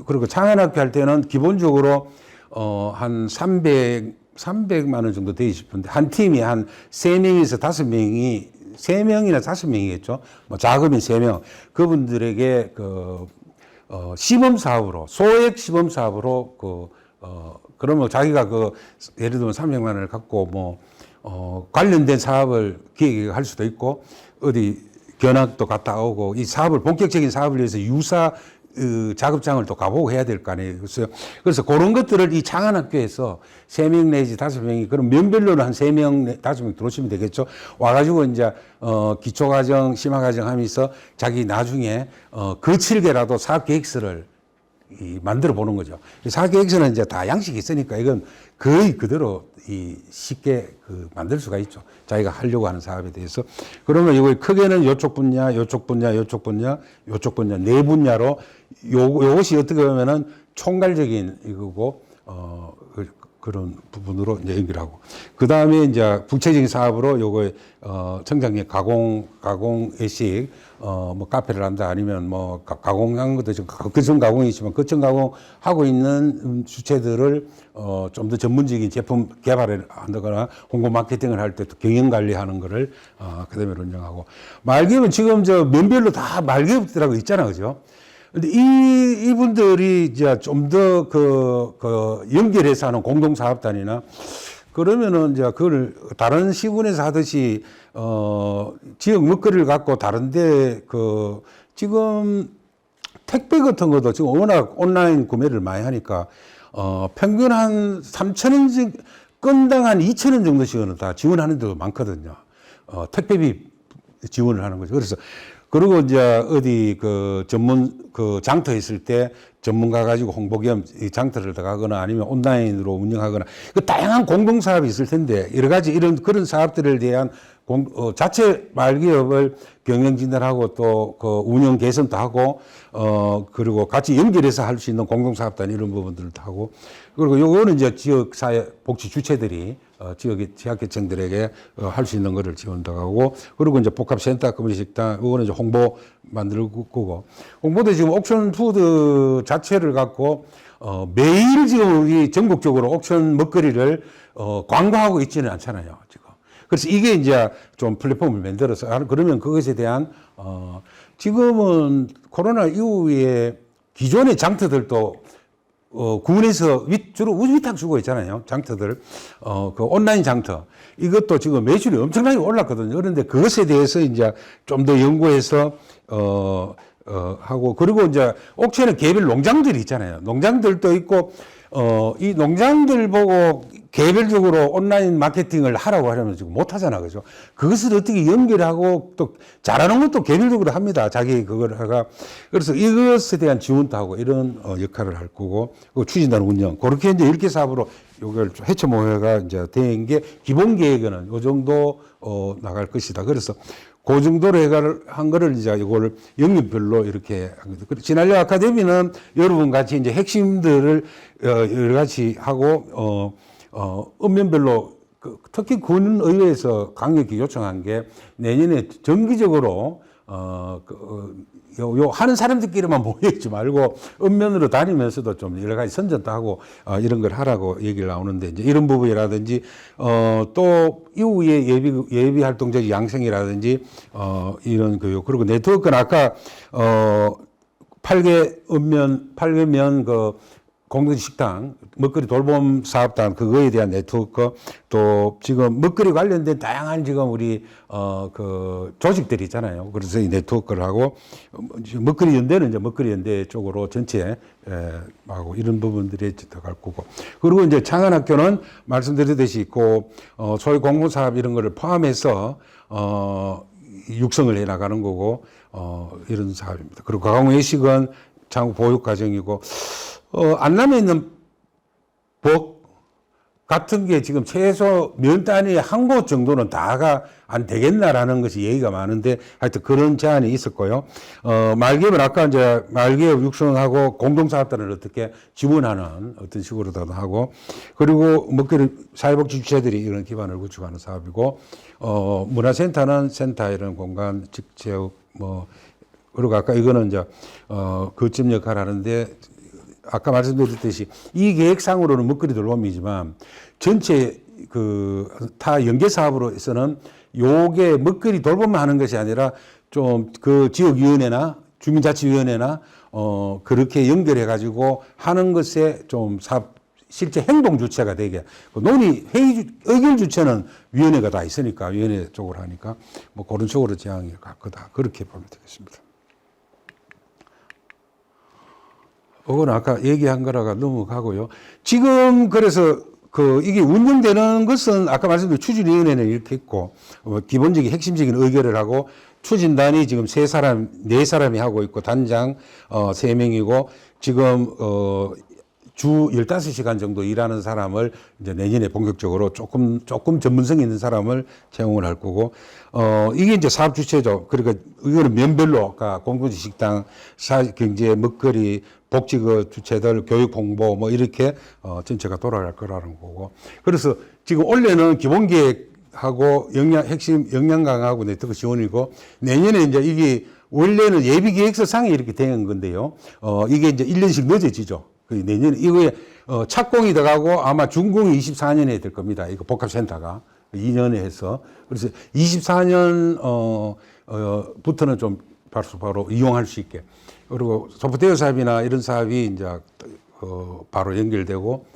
그리고 창원학교 할 때는 기본적으로 한 300만 원 정도 되기 싶은데 한 팀이 한 3명에서 5명이 3명이나 5명이겠죠. 뭐 자금이 3명. 그분들에게 시범 사업으로 소액 시범 사업으로 그러면 자기가 예를 들면 300만 원을 갖고 뭐 관련된 사업을 기획할 수도 있고 어디 견학도 갔다 오고 이 사업을 본격적인 사업을 위해서 유사 작업장을 또 가보고 해야 될 거 아니에요. 그래서 그런 것들을 이 창안학교에서 3명 내지 5명이 그럼 면별로는 한 3명, 5명 들어오시면 되겠죠. 와가지고 이제, 기초과정, 심화과정 하면서 자기 나중에, 거칠게라도 사업계획서를 만들어 보는 거죠. 사업계획서는 이제 다 양식이 있으니까 이건 거의 그대로 쉽게 만들 수가 있죠. 자기가 하려고 하는 사업에 대해서. 그러면 이거 크게는 요쪽 분야, 요쪽 분야, 요쪽 분야, 요쪽 분야, 네 분야로 요것이 어떻게 보면은 총괄적인 이거고, 그런 부분으로 이제 연결하고. 그 다음에 이제 부채적인 사업으로 요거, 청장리 가공 애식, 뭐 카페를 한다 아니면 뭐 가공한 것도 지금 거점 가공이지만 거점 가공하고 있는 주체들을, 좀 더 전문적인 제품 개발을 한다거나 홍보 마케팅을 할 때 또 경영 관리하는 거를, 아카데미를 운영하고. 말기업은 지금 면별로 다 말기업들하고 있잖아. 그죠? 근데 이분들이 이제 좀 더 연결해서 하는 공동사업단이나 그러면은 이제 그걸 다른 시군에서 하듯이, 지역 먹거리를 갖고 다른데 지금 택배 같은 것도 지금 워낙 온라인 구매를 많이 하니까, 평균 한 3,000원, 건당 한 2,000원 정도씩은 다 지원하는 데도 많거든요. 택배비 지원을 하는 거죠. 그리고 이제 어디 장터 있을 때 전문가 가지고 홍보겸 장터를 들어가거나 아니면 온라인으로 운영하거나 다양한 공동사업이 있을 텐데 여러 가지 그런 사업들에 대한 자체 말기업을 경영 진단하고 또 운영 개선도 하고 그리고 같이 연결해서 할 수 있는 공동사업단 이런 부분들도 하고 그리고 요거는 이제 지역사회 복지 주체들이 지역의 지역계층들에게 할 수 있는 거를 지원도 하고, 그리고 이제 복합센터, 커뮤니식당, 이거는 이제 홍보 만들고 거고, 홍보도 지금 옥션 푸드 자체를 갖고 매일 지금 우리 전국적으로 옥션 먹거리를 광고하고 있지는 않잖아요, 지금. 그래서 이게 이제 좀 플랫폼을 만들어서 그러면 그것에 대한 지금은 코로나 이후에 기존의 장터들도 구문에서 주로 위탁 주고 있잖아요. 장터들. 그 온라인 장터. 이것도 지금 매출이 엄청나게 올랐거든요. 그런데 그것에 대해서 이제 좀 더 연구해서, 하고, 그리고 이제 옥천에 개별 농장들이 있잖아요. 농장들도 있고, 이 농장들 보고 개별적으로 온라인 마케팅을 하라고 하려면 지금 못 하잖아. 그죠? 그것을 어떻게 연결하고 또 잘하는 것도 개별적으로 합니다. 자기 그걸 하가. 그래서 이것에 대한 지원도 하고 이런 역할을 할 거고, 추진단 운영. 그렇게 이제 이렇게 사업으로 요걸 해처모회가 이제 된 게 기본 계획은 요 정도 나갈 것이다. 그래서 그 정도로 한 거를 이제 이걸 영역별로 이렇게 한 거죠. 진한려 아카데미는 여러분 같이 이제 핵심들을 여러 가지 하고, 읍면별로 특히 군의회에서 강력히 요청한 게 내년에 정기적으로, 요 하는 사람들끼리만 모여있지 말고 읍면으로 다니면서도 좀 여러 가지 선전도 하고 이런 걸 하라고 얘기를 나오는데, 이제 이런 부분이라든지 또 이후에 예비 활동적 양성이라든지 이런 교육, 그리고 네트워크는 아까 8개면 그 공동식당, 먹거리 돌봄 사업단, 그거에 대한 네트워크, 또 지금 먹거리 관련된 다양한 지금 우리, 그 조직들이 있잖아요. 그래서 이 네트워크를 하고, 먹거리 연대는 이제 먹거리 연대 쪽으로 전체, 하고 이런 부분들이 들어갈 거고. 그리고 이제 창안학교는 말씀드렸듯이 있고, 소위 공무사업 이런 거를 포함해서, 육성을 해 나가는 거고, 이런 사업입니다. 그리고 가공외식은 장국 보육 과정이고, 안남에 있는 복 같은 게 지금 최소 면 단위 한 곳 정도는 다가 안 되겠나라는 것이 얘기가 많은데, 하여튼 그런 제안이 있었고요. 말기업은 아까 이제 말기업 육성하고 공동사업단을 어떻게 지원하는 어떤 식으로도 하고, 그리고 먹거리 사회복지 주체들이 이런 기반을 구축하는 사업이고, 문화센터는 센터 이런 공간, 직체육, 그리고 아까 이거는 이제, 거점 역할을 하는데, 아까 말씀드렸듯이 이 계획상으로는 먹거리 돌봄이지만 전체 그 타 연계 사업으로서는 요게 먹거리 돌봄만 하는 것이 아니라 좀 그 지역위원회나 주민자치위원회나 그렇게 연결해 가지고 하는 것에 좀 사업 실제 행동 주체가 되게, 논의 회의 의결 주체는 위원회가 다 있으니까 위원회 쪽으로 하니까 뭐 그런 쪽으로 제안이 갈 거다, 그렇게 보면 되겠습니다. 그거는 아까 얘기한 거라가 넘어가고요. 지금 그래서 이게 운영되는 것은 아까 말씀드린 추진위원회는 이렇게 있고, 기본적인 핵심적인 의결을 하고, 추진단이 지금 4사람이 하고 있고, 단장 3명이고, 지금 주 15시간 정도 일하는 사람을 이제 내년에 본격적으로 조금 전문성 있는 사람을 채용을 할 거고, 이게 이제 사업 주체죠. 그러니까 이거는 면별로 아까 공군지 식당, 경제, 먹거리, 복지 그 주체들, 교육 홍보 뭐 이렇게 전체가 돌아갈 거라는 거고. 그래서 지금 올해는 기본 계획하고 핵심 역량 강화하고 네트워크 지원이고, 내년에 이제 이게 원래는 예비 계획서상에 이렇게 된 건데요. 이게 이제 1년씩 늦어지죠. 내년에 이거에 착공이 들어가고 아마 준공이 24년에 될 겁니다. 이거 복합센터가 2년에 해서, 그래서 24년 부터는 좀 바로 이용할 수 있게. 그리고 소프트웨어 사업이나 이런 사업이 이제 바로 연결되고,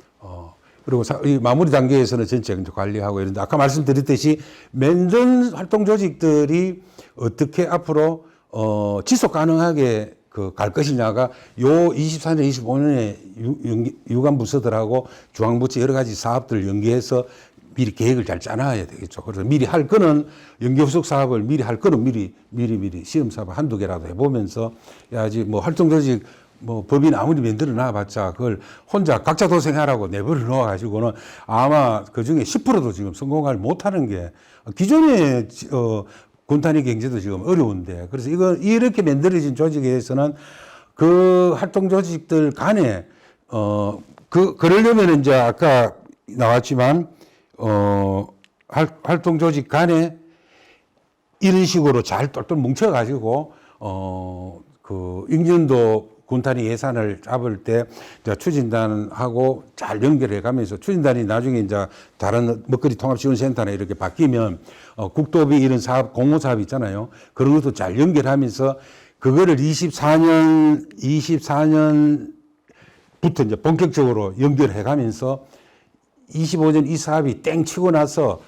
그리고 이 마무리 단계에서는 전체 관리하고 이런데, 아까 말씀드렸듯이 만든 활동 조직들이 어떻게 앞으로 지속 가능하게 갈 것이냐가 요 24년, 25년에 유관 부서들하고 중앙부처 여러 가지 사업들 연계해서 미리 계획을 잘 짜놔야 되겠죠. 그래서 미리 할 거는 연계후속 사업을 미리 할 거는 미리 시험 사업 한두 개라도 해보면서 해야지. 뭐 활동조직 뭐 법인 아무리 만들어 놔봤자 그걸 혼자 각자 도생하라고 내버려 놓아가지고는 아마 그 중에 10%도 지금 성공을 못하는 게, 기존의 군단위 경제도 지금 어려운데, 그래서 이렇게 만들어진 조직에서는 그 활동 조직들 간에 그러려면 이제 아까 나왔지만 활동 조직 간에 이런 식으로 잘 똘똘 뭉쳐가지고, 그 ing년도 군단위 예산을 잡을 때 이제 추진단하고 잘 연결해 가면서 추진단이 나중에 이제 다른 먹거리 통합지원센터나 이렇게 바뀌면 국도비 이런 사업, 공모사업 있잖아요. 그런 것도 잘 연결하면서 그거를 24년부터 이제 본격적으로 연결해 가면서 25년 이 사업이 땡 치고 나서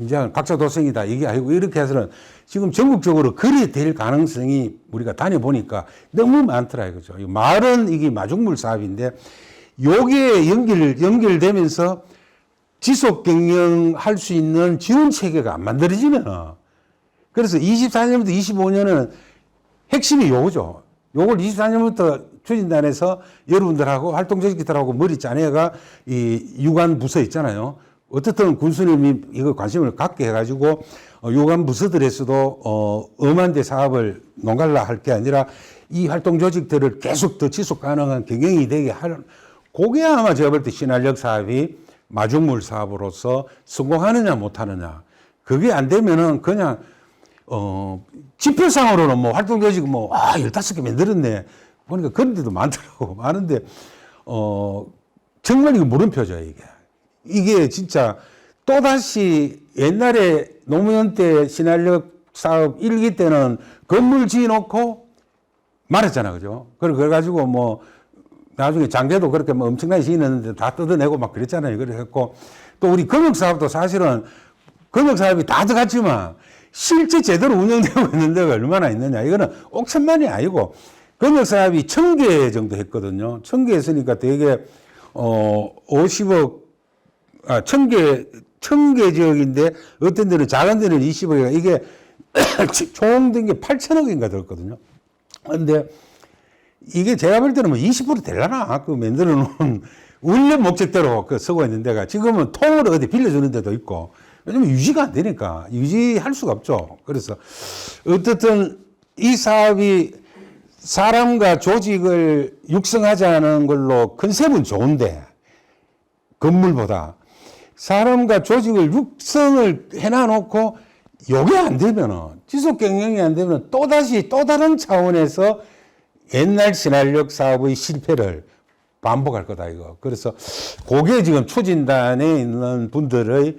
이제 각자 도생이다 이게 아니고 이렇게 해서는 지금 전국적으로 그래 될 가능성이 우리가 다녀보니까 너무 많더라 이거죠. 말은 이게 마중물 사업인데 요게 연결되면서 지속 경영할 수 있는 지원 체계가 안 만들어지면 그래서 24년부터 25년은 핵심이 요거죠. 요걸 24년부터 추진단에서 여러분들하고 활동조직들하고 머리 짜내가 이 유관 부서 있잖아요. 어떻든 군수님이 이거 관심을 갖게 해가지고 유관 부서들에서도 엄한데 사업을 농갈라 할 게 아니라 이 활동 조직들을 계속 더 지속 가능한 경영이 되게 할 그게 아마 제가 볼 때 신활력 사업이 마중물 사업으로서 성공하느냐 못하느냐 그게 안 되면은 그냥 지표상으로는 뭐 활동 조직 뭐 15개 만들었네 보니까 그런 데도 많더라고 많은데 정말 이거 물음표죠 이게 진짜 또다시 옛날에 노무현 때 신활력 사업 1기 때는 건물 지어놓고 말했잖아, 그죠? 그래가지고 뭐 나중에 장대도 그렇게 뭐 엄청나게 지었는데 다 뜯어내고 막 그랬잖아요. 그래갖고 또 우리 금역사업도 사실은 금역사업이 다 들어갔지만 실제 제대로 운영되고 있는 데가 얼마나 있느냐. 이거는 옥천만이 아니고 금역사업이 1000개 정도 했거든요. 1000개 했으니까 되게 50억 1000개 지역인데 어떤 데는 작은 데는 20억이가 이게 총 된 게 8천억인가 들었거든요. 근데 이게 제가 볼 때는 뭐 20% 되려나? 그 만들어 놓은 원래 목적대로 그 쓰고 있는 데가 지금은 통으로 어디 빌려주는 데도 있고 왜냐면 유지가 안 되니까 유지할 수가 없죠. 그래서 어떻든 이 사업이 사람과 조직을 육성하자는 걸로 컨셉은 좋은데 건물보다 사람과 조직을 육성을 해놔놓고 요게 안 되면은 지속 경영이 안 되면 또다시 또 다른 차원에서 옛날 신활력 사업의 실패를 반복할 거다 이거. 그래서 그게 지금 추진단에 있는 분들의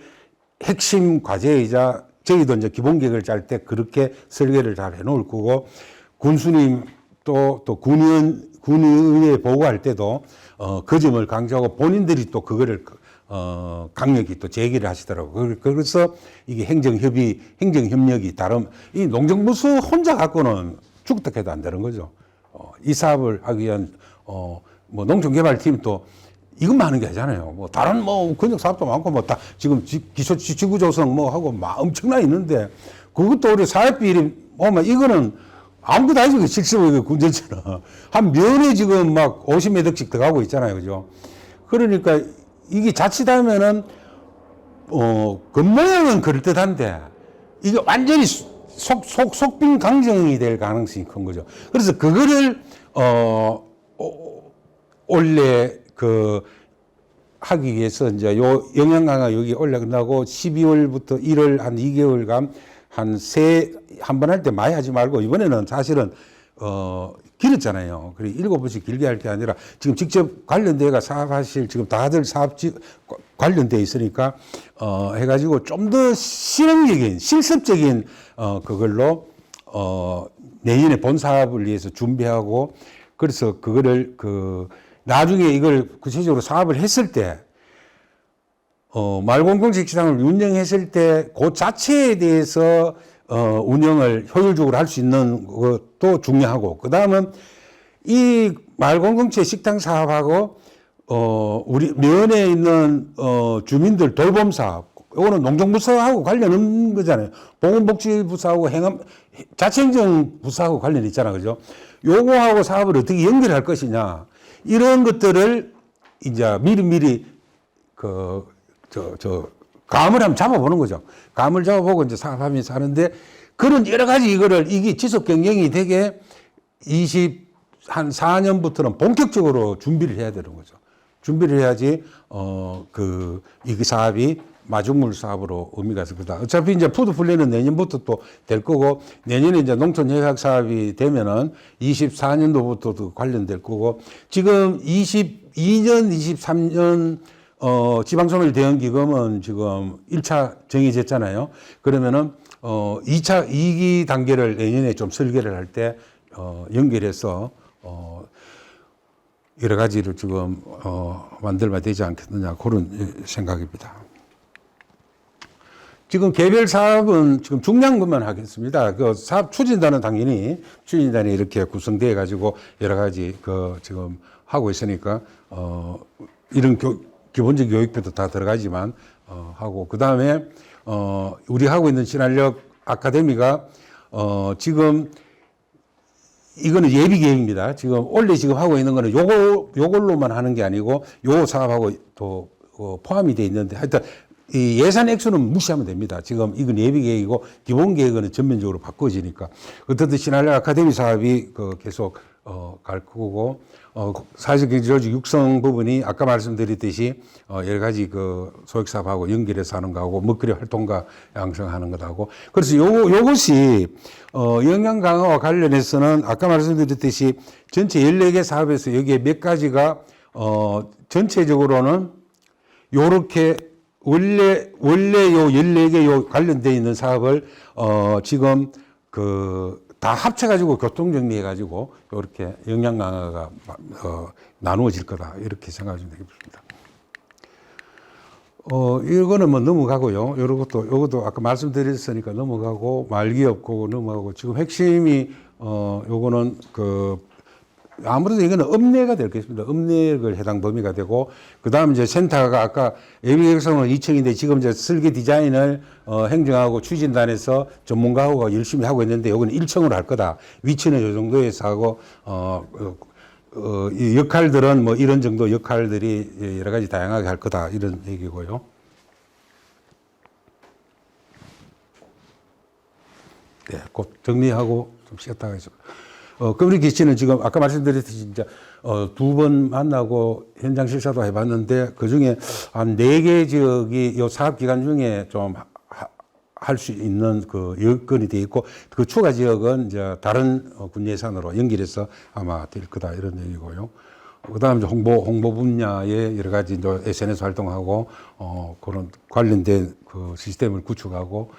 핵심 과제이자 저희도 이제 기본계획을 짤 때 그렇게 설계를 잘 해놓을 거고 군수님 또 군의회 보고할 때도 그 점을 강조하고 본인들이 또 그거를 강력히 또 제기를 하시더라고요. 그래서 이게 행정협력이 이 농정부서 혼자 갖고는 죽다 해도 안 되는 거죠. 이 사업을 하기 위한, 뭐 농촌개발팀도 이것만 하는 게 아니잖아요. 뭐 다른 뭐 근역 사업도 많고 뭐 다 지금 지구 조성 뭐 하고 막 엄청나 있는데 그것도 우리 사업비리 오면 이거는 아무것도 아니죠. 70억 군전처럼. 한 면에 지금 막 50매덕씩 들어가고 있잖아요. 그죠? 그러니까 이게 자칫하면은, 겉모양은 그럴듯한데, 이게 완전히 속빈 강정이 될 가능성이 큰 거죠. 그래서 그거를, 원래 하기 위해서 이제 요 영양 강화 여기 올라간다고 12월부터 1월 한 2개월간 한 번 할 때 많이 하지 말고 이번에는 사실은 길었잖아요. 그래 7번씩 길게 할 게 아니라 지금 직접 관련돼가 사업하실 지금 다들 사업지 관련돼 있으니까 해가지고 좀 더 실행적인 실습적인 그걸로 내년에 본 사업을 위해서 준비하고 그래서 그거를 나중에 이걸 구체적으로 사업을 했을 때 말공동식시장을 운영했을 때 그 자체에 대해서 운영을 효율적으로 할 수 있는 것도 중요하고 그 다음은 이 말공동체 식당 사업하고 우리 면에 있는 주민들 돌봄 사업 이거는 농정부서하고 관련 없는 거잖아요. 보건복지부서하고 자치행정부서하고 관련 있잖아, 그죠? 요거하고 사업을 어떻게 연결할 것이냐 이런 것들을 이제 미리 감을 한번 잡아보는 거죠. 감을 잡아보고 이제 사업하면서 하는데 그런 여러 가지 이게 지속 경영이 되게 한 4년부터는 본격적으로 준비를 해야 되는 거죠. 준비를 해야지, 이 사업이 마중물 사업으로 의미가 있을 거다. 어차피 이제 푸드 플랜은 내년부터 또 될 거고, 내년에 이제 농촌 협약 사업이 되면은 24년도부터도 관련될 거고, 지금 22년, 23년 지방소멸 대응 기금은 지금 1차 정해졌잖아요. 그러면은 2차 2기 단계를 내년에 좀 설계를 할 때 연결해서 여러 가지를 지금 만들면 되지 않겠느냐 그런 생각입니다. 지금 개별 사업은 지금 중량분만 하겠습니다. 그 사업 추진단은 당연히 추진단이 이렇게 구성되어 가지고 여러 가지 지금 하고 있으니까 이런 기본적 교육비도 다 들어가지만 하고, 그 다음에 우리 하고 있는 신한력 아카데미가 지금 이거는 예비 계획입니다. 지금 원래 지금 하고 있는 거는 요걸로만 하는 게 아니고 요 사업하고 또 포함이 돼 있는데, 하여튼 이 예산 액수는 무시하면 됩니다. 지금 이건 예비 계획이고 기본 계획은 전면적으로 바꿔지니까. 어떻든 신한력 아카데미 사업이 계속 갈 거고, 사회적경제조직 육성 부분이 아까 말씀드렸듯이 여러 가지 소액사업하고 연결해서 하는 거하고 먹거리 활동가 양성하는 것하고, 그래서 요것이 영양 강화와 관련해서는 아까 말씀드렸듯이 전체 14개 사업에서 여기에 몇 가지가 전체적으로는 요렇게 원래 요 14개 요 관련되어 있는 사업을 지금 다 합쳐가지고 교통정리해가지고 이렇게 영양 강화가 나누어질 거다 이렇게 생각하시면 되겠습니다. 이거는 뭐 넘어가고요. 요것도 아까 말씀드렸으니까 넘어가고, 말기 없고 넘어가고, 지금 핵심이 요거는 아무래도 이거는 읍내가 되겠습니다. 읍내를 해당 범위가 되고, 그 다음 이제 센터가 아까 예비계획서는 2층인데 지금 이제 설계 디자인을 행정하고 추진단에서 전문가하고 열심히 하고 있는데, 요거는 1층으로 할 거다. 위치는 요 정도에서 하고, 이 역할들은 뭐 이런 정도 역할들이 여러 가지 다양하게 할 거다. 이런 얘기고요. 네, 곧 정리하고 좀 쉬었다가 있습니다. 커뮤니티 씨는 지금 아까 말씀드렸듯이 진짜 2번 만나고 현장 실사도 해봤는데, 그 중에 한 4개 지역이 요 사업 기간 중에 좀 할 수 있는 여건이 되어 있고, 그 추가 지역은 이제 다른 군 예산으로 연결해서 아마 될 거다 이런 얘기고요. 그다음 이제 홍보 분야에 여러 가지 이제 SNS 활동하고 그런 관련된 시스템을 구축하고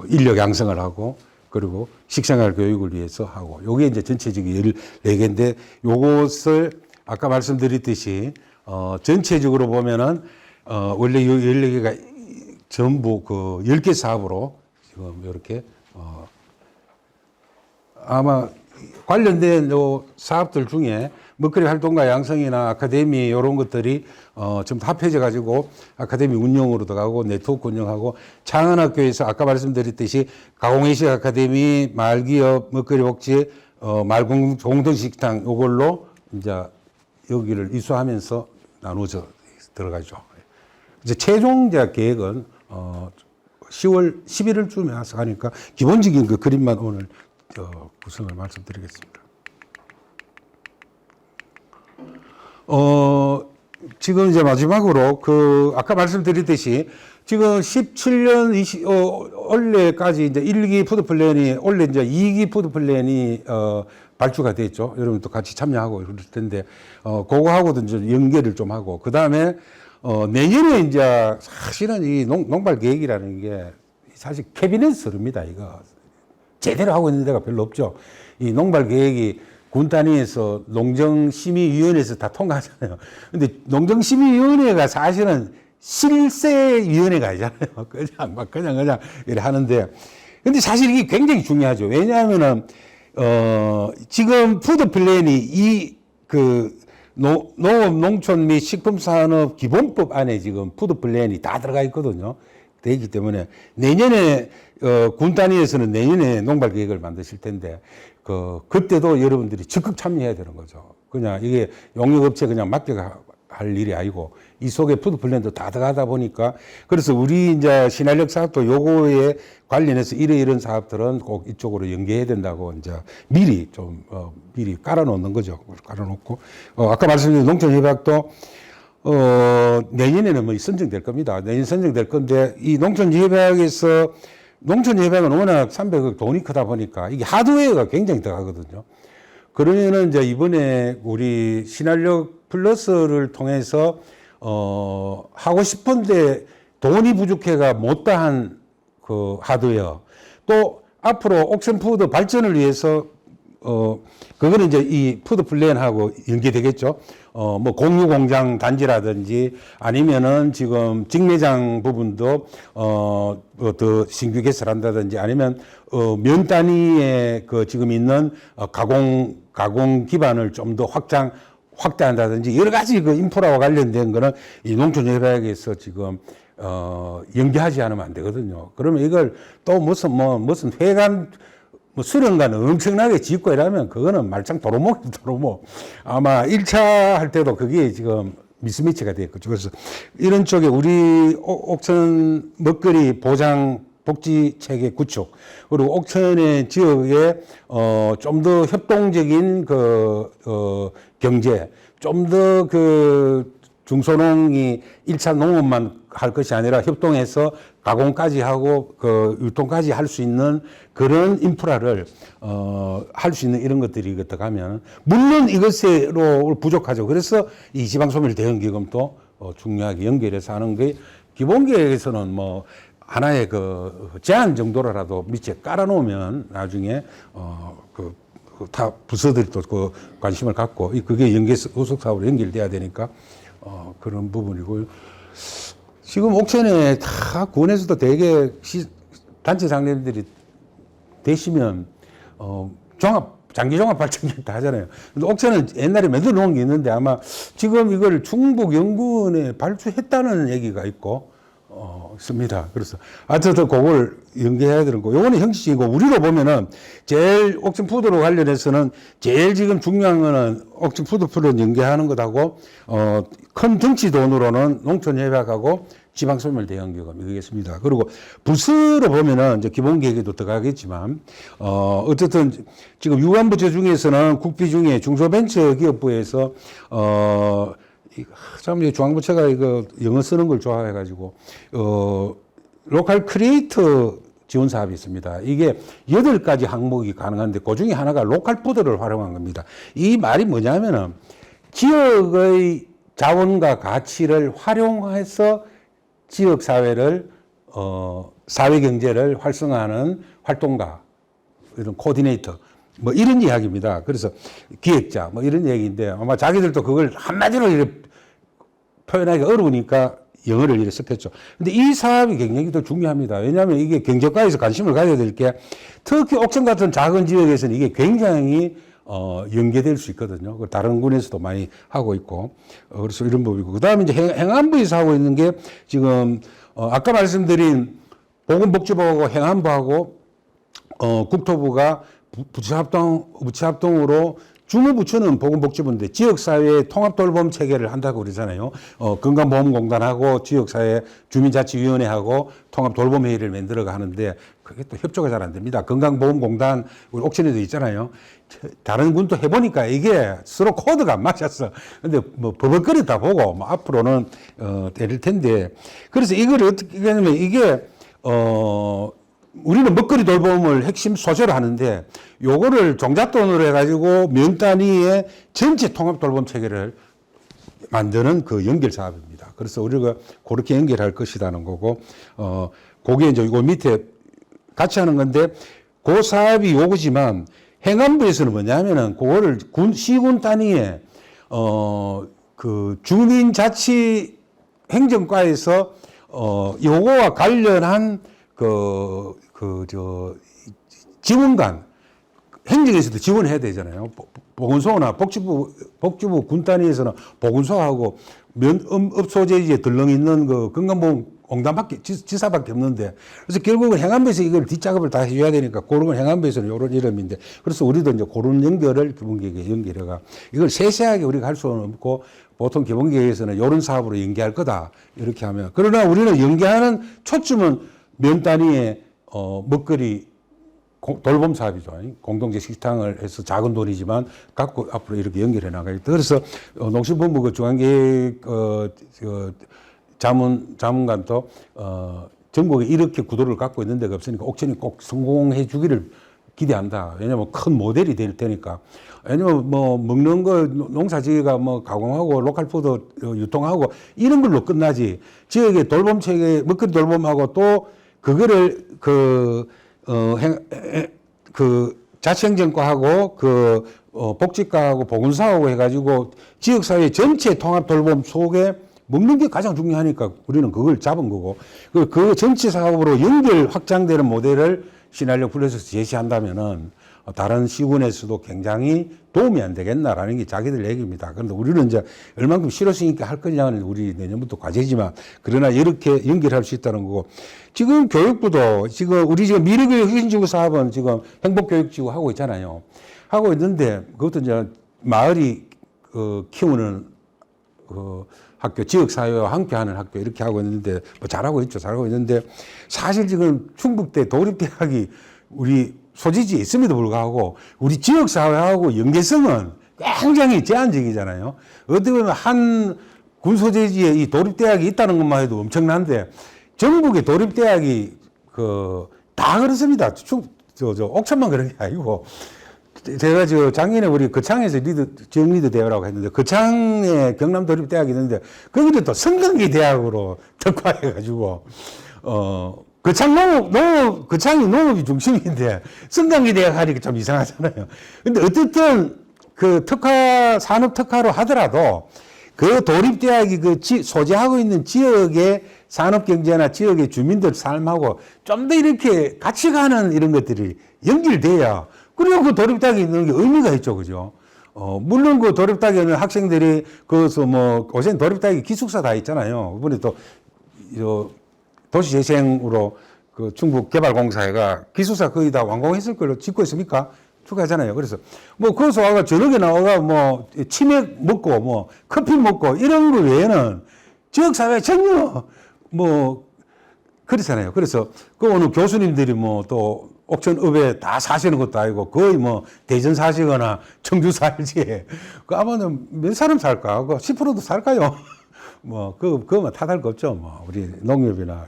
인력 양성을 하고, 그리고 식생활 교육을 위해서 하고, 요게 이제 전체적인 14개인데, 요것을 아까 말씀드렸듯이 전체적으로 보면은 원래 요 14개가 전부 10개 사업으로 지금 이렇게 아마 관련된 요 사업들 중에 먹거리 활동가 양성이나 아카데미 이런 것들이 좀 합해져 가지고 아카데미 운영으로 들어가고 네트워크 운영하고, 창원학교에서 아까 말씀드렸듯이 가공회식 아카데미, 말기업, 먹거리 복지, 말공동식당 요걸로 이제 여기를 이수하면서 나누어져 들어가죠. 이제 최종 계획은 10월 11월쯤에 와서 하니까 기본적인 그림만 오늘 구성을 말씀드리겠습니다. 지금 이제 마지막으로 아까 말씀드렸듯이 지금 17년 올해까지 이제 1기 푸드 플랜이 올해 이제 2기 푸드 플랜이 발주가 됐죠. 여러분도 같이 참여하고 그럴 텐데 그거하고도 이제 연계를 좀 하고, 그 다음에 내년에 이제 사실은 이 농발 계획이라는 게 사실 캐비넷 서류입니다. 이거 제대로 하고 있는 데가 별로 없죠. 이 농발 계획이 군 단위에서 농정심의위원회에서 다 통과하잖아요. 근데 농정심의위원회가 사실은 실세위원회가 아니잖아요. 그냥 이렇게 하는데, 근데 사실 이게 굉장히 중요하죠. 왜냐하면은 지금 푸드 플랜이 농업, 농촌 및 식품산업 기본법 안에 지금 푸드 플랜이 다 들어가 있거든요. 되어 있기 때문에 내년에 군 단위에서는 내년에 농발 계획을 만드실 텐데 그때도 여러분들이 적극 참여해야 되는 거죠. 그냥 이게 용역업체 그냥 맡겨갈 일이 아니고 이 속에 푸드 플랜도 다 들어가다 보니까, 그래서 우리 이제 신한력 사업도 요거에 관련해서 이런 사업들은 꼭 이쪽으로 연계해야 된다고 이제 미리 미리 깔아놓는 거죠. 깔아놓고 아까 말씀드린 농촌협약도 내년에는 뭐 선정될 겁니다. 내년 선정될 건데, 이 농촌협약에서, 농촌협약은 워낙 300억 돈이 크다 보니까 이게 하드웨어가 굉장히 들어가거든요. 그러면은 이제 이번에 우리 신한력 플러스를 통해서, 하고 싶은데 돈이 부족해가 못다한 그 하드웨어. 또 앞으로 옥션푸드 발전을 위해서 그거는 이제 이 푸드 플랜하고 연계되겠죠. 뭐 공유 공장 단지라든지 아니면은 지금 직매장 부분도 더 신규 개설한다든지 아니면 면 단위의 그 지금 있는 가공 기반을 좀 더 확대한다든지 여러 가지 그 인프라와 관련된 거는 이 농촌협약에서 지금 연계하지 않으면 안 되거든요. 그러면 이걸 또 무슨 회관 수령관을 엄청나게 짓고 이러면 그거는 말짱 도루묵이 도루묵. 아마 1차 할 때도 그게 지금 미스매치가 됐거든요. 그래서 이런 쪽에 우리 옥천 먹거리 보장 복지 체계 구축, 그리고 옥천의 지역에 좀 더 협동적인 경제, 좀 더 중소농이 1차 농업만 할 것이 아니라 협동해서 가공까지 하고 유통까지 할 수 있는 그런 인프라를 할 수 있는 이런 것들이 들어가면 물론 이것으로 부족하죠. 그래서 이 지방소멸 대응기금도 중요하게 연결해서 하는 게 기본 계획에서는 뭐 하나의 제한 정도라도 밑에 깔아놓으면 나중에 다 부서들이 또 관심을 갖고 그게 후속 사업으로 연결돼야 되니까 그런 부분이고요. 지금 옥천에 다 군에서도 대개 단체 장례들이 되시면 장기 종합 발전기 다 하잖아요. 근데 옥천은 옛날에 만들어 놓은 게 있는데 아마 지금 이걸 충북 연구원에 발주했다는 얘기가 있고 있습니다. 그래서 하여튼 그걸 연계해야 되는 거. 요거는 형식이고 우리로 보면은 제일 옥천 푸드로 관련해서는 제일 지금 중요한 거는 옥천 푸드 프로 연계하는 것하고 큰 덩치 돈으로는 농촌협약하고 지방소멸 대응기금 이거겠습니다. 그리고 부서로 보면은 이제 기본 계획에도 들어가겠지만 어쨌든 지금 유관부처 중에서는 국비 중에 중소벤처기업부에서 참 중앙부처가 이거 영어 쓰는 걸 좋아해가지고 로컬 크리에이터 지원 사업이 있습니다. 이게 8가지 항목이 가능한데 그 중에 하나가 로컬 푸드를 활용한 겁니다. 이 말이 뭐냐면은 지역의 자원과 가치를 활용해서 지역 사회를 사회 경제를 활성화하는 활동가, 이런 코디네이터 뭐 이런 이야기입니다. 그래서 기획자 뭐 이런 얘기인데 아마 자기들도 그걸 한마디로 이렇게 표현하기 어려우니까 영어를 이렇게 썼겠죠. 근데 이 사업이 굉장히 더 중요합니다. 왜냐하면 이게 경제과에서 관심을 가져야 될 게 특히 옥천 같은 작은 지역에서는 이게 굉장히 연계될 수 있거든요. 다른 군에서도 많이 하고 있고 그래서 이런 법이고 그 다음에 이제 행안부에서 하고 있는 게 지금 아까 말씀드린 보건복지부하고 행안부하고 국토부가 부처합동으로 주무부처는 보건복지부인데 지역사회 통합돌봄 체계를 한다고 그러잖아요. 건강보험공단하고 지역사회 주민자치위원회하고 통합돌봄회의를 만들어가 하는데 그게 또 협조가 잘 안 됩니다. 건강보험공단 우리 옥천에도 있잖아요. 다른 군도 해보니까 이게 서로 코드가 안 맞았어. 근데 뭐 버벅거리다 보고 뭐 앞으로는 때릴 텐데 그래서 이걸 어떻게 하냐면 이게 우리는 먹거리 돌봄을 핵심 소재로 하는데 요거를 종잣돈으로 해가지고 면 단위의 전체 통합 돌봄 체계를 만드는 그 연결 사업입니다. 그래서 우리가 그렇게 연결할 것이라는 거고 그게 이제 이거 밑에 같이 하는 건데 그 사업이 요거지만 행안부에서는 뭐냐면은 그거를 시군 단위의 그 주민자치 행정과에서 요거와 관련한 지원관, 행정에서도 지원해야 되잖아요. 보건소나 복지부 군 단위에서는 보건소하고 업소재지에 덜렁 있는 그 건강보험공단밖에, 지사밖에 없는데, 그래서 결국은 행안부에서 이걸 뒷작업을 다 해줘야 되니까, 그런 건 행안부에서는 이런 이름인데, 그래서 우리도 이제 그런 연결을 기본계획에 연결해가, 이걸 세세하게 우리가 할 수는 없고, 보통 기본계획에서는 이런 사업으로 연계할 거다. 이렇게 하면. 그러나 우리는 연계하는 초점은 면 단위의 먹거리 돌봄 사업이죠. 공동체 식당을 해서 작은 돈이지만 갖고 앞으로 이렇게 연결해 나가겠다. 그래서 농식본부 그 중앙계획 자문관도 전국에 이렇게 구도를 갖고 있는 데가 없으니까 옥천이 꼭 성공해 주기를 기대한다. 왜냐면 큰 모델이 될 테니까. 왜냐면 뭐 먹는 거 농사지기가 뭐 가공하고 로컬푸드 유통하고 이런 걸로 끝나지. 지역의 돌봄 체계 먹거리 돌봄하고 또 그거를 자치행정과하고 복지과하고 보건사하고 해가지고 지역사회 전체 통합 돌봄 속에 먹는 게 가장 중요하니까 우리는 그걸 잡은 거고 그 전체 사업으로 연결 확장되는 모델을 시나리오 플러스에서 제시한다면은 다른 시군에서도 굉장히 도움이 안 되겠나라는 게 자기들 얘기입니다. 그런데 우리는 이제 얼만큼 실효성 있게 할 거냐는 우리 내년부터 과제지만 그러나 이렇게 연결할 수 있다는 거고 지금 교육부도 지금 우리 지금 미래교육 혁신지구 사업은 지금 행복교육지구 하고 있잖아요. 하고 있는데 그것도 이제 마을이 키우는 학교, 지역사회와 함께하는 학교 이렇게 하고 있는데 뭐 잘하고 있죠. 잘하고 있는데 사실 지금 충북대 도립대학이 우리 소지지에 있음에도 불구하고 우리 지역사회하고 연계성은 굉장히 제한적이잖아요. 어떻게 보면 한 군소재지에 이 도립대학이 있다는 것만 해도 엄청난데 전국의 도립대학이 다 그렇습니다. 옥천만 그런 게 아니고 제가 작년에 우리 거창에서 지역 리더 대회라고 했는데 거창에 경남 도립대학이 있는데 거기도 또 성강기 대학으로 특화해가지고 거창이 농업이 중심인데 성강기 대학 하니까 좀 이상하잖아요. 근데 어쨌든 그 산업 특화로 하더라도 그 도립대학이 소재하고 있는 지역의 산업 경제나 지역의 주민들 삶하고 좀 더 이렇게 같이 가는 이런 것들이 연결돼야 그리고 그 도립대학이 있는 게 의미가 있죠. 그죠? 물론 그 도립대학에는 학생들이 요새 도립대학이 기숙사 다 있잖아요. 이번에 또 도시재생으로 그 충북개발공사가 기숙사 거의 다 완공했을 걸로 짓고 있습니까? 축하하잖아요. 그래서 거기서 와가 저녁에 나와가 치맥 먹고 커피 먹고 이런 거 외에는 지역사회 전혀 그렇잖아요. 그래서 오늘 교수님들이 또 옥천읍에 다 사시는 것도 아니고 거의 대전 사시거나 청주 살지. 아마는 몇 사람 살까? 10%도 살까요? 그거만 탓할 거 없죠. 우리 농협이나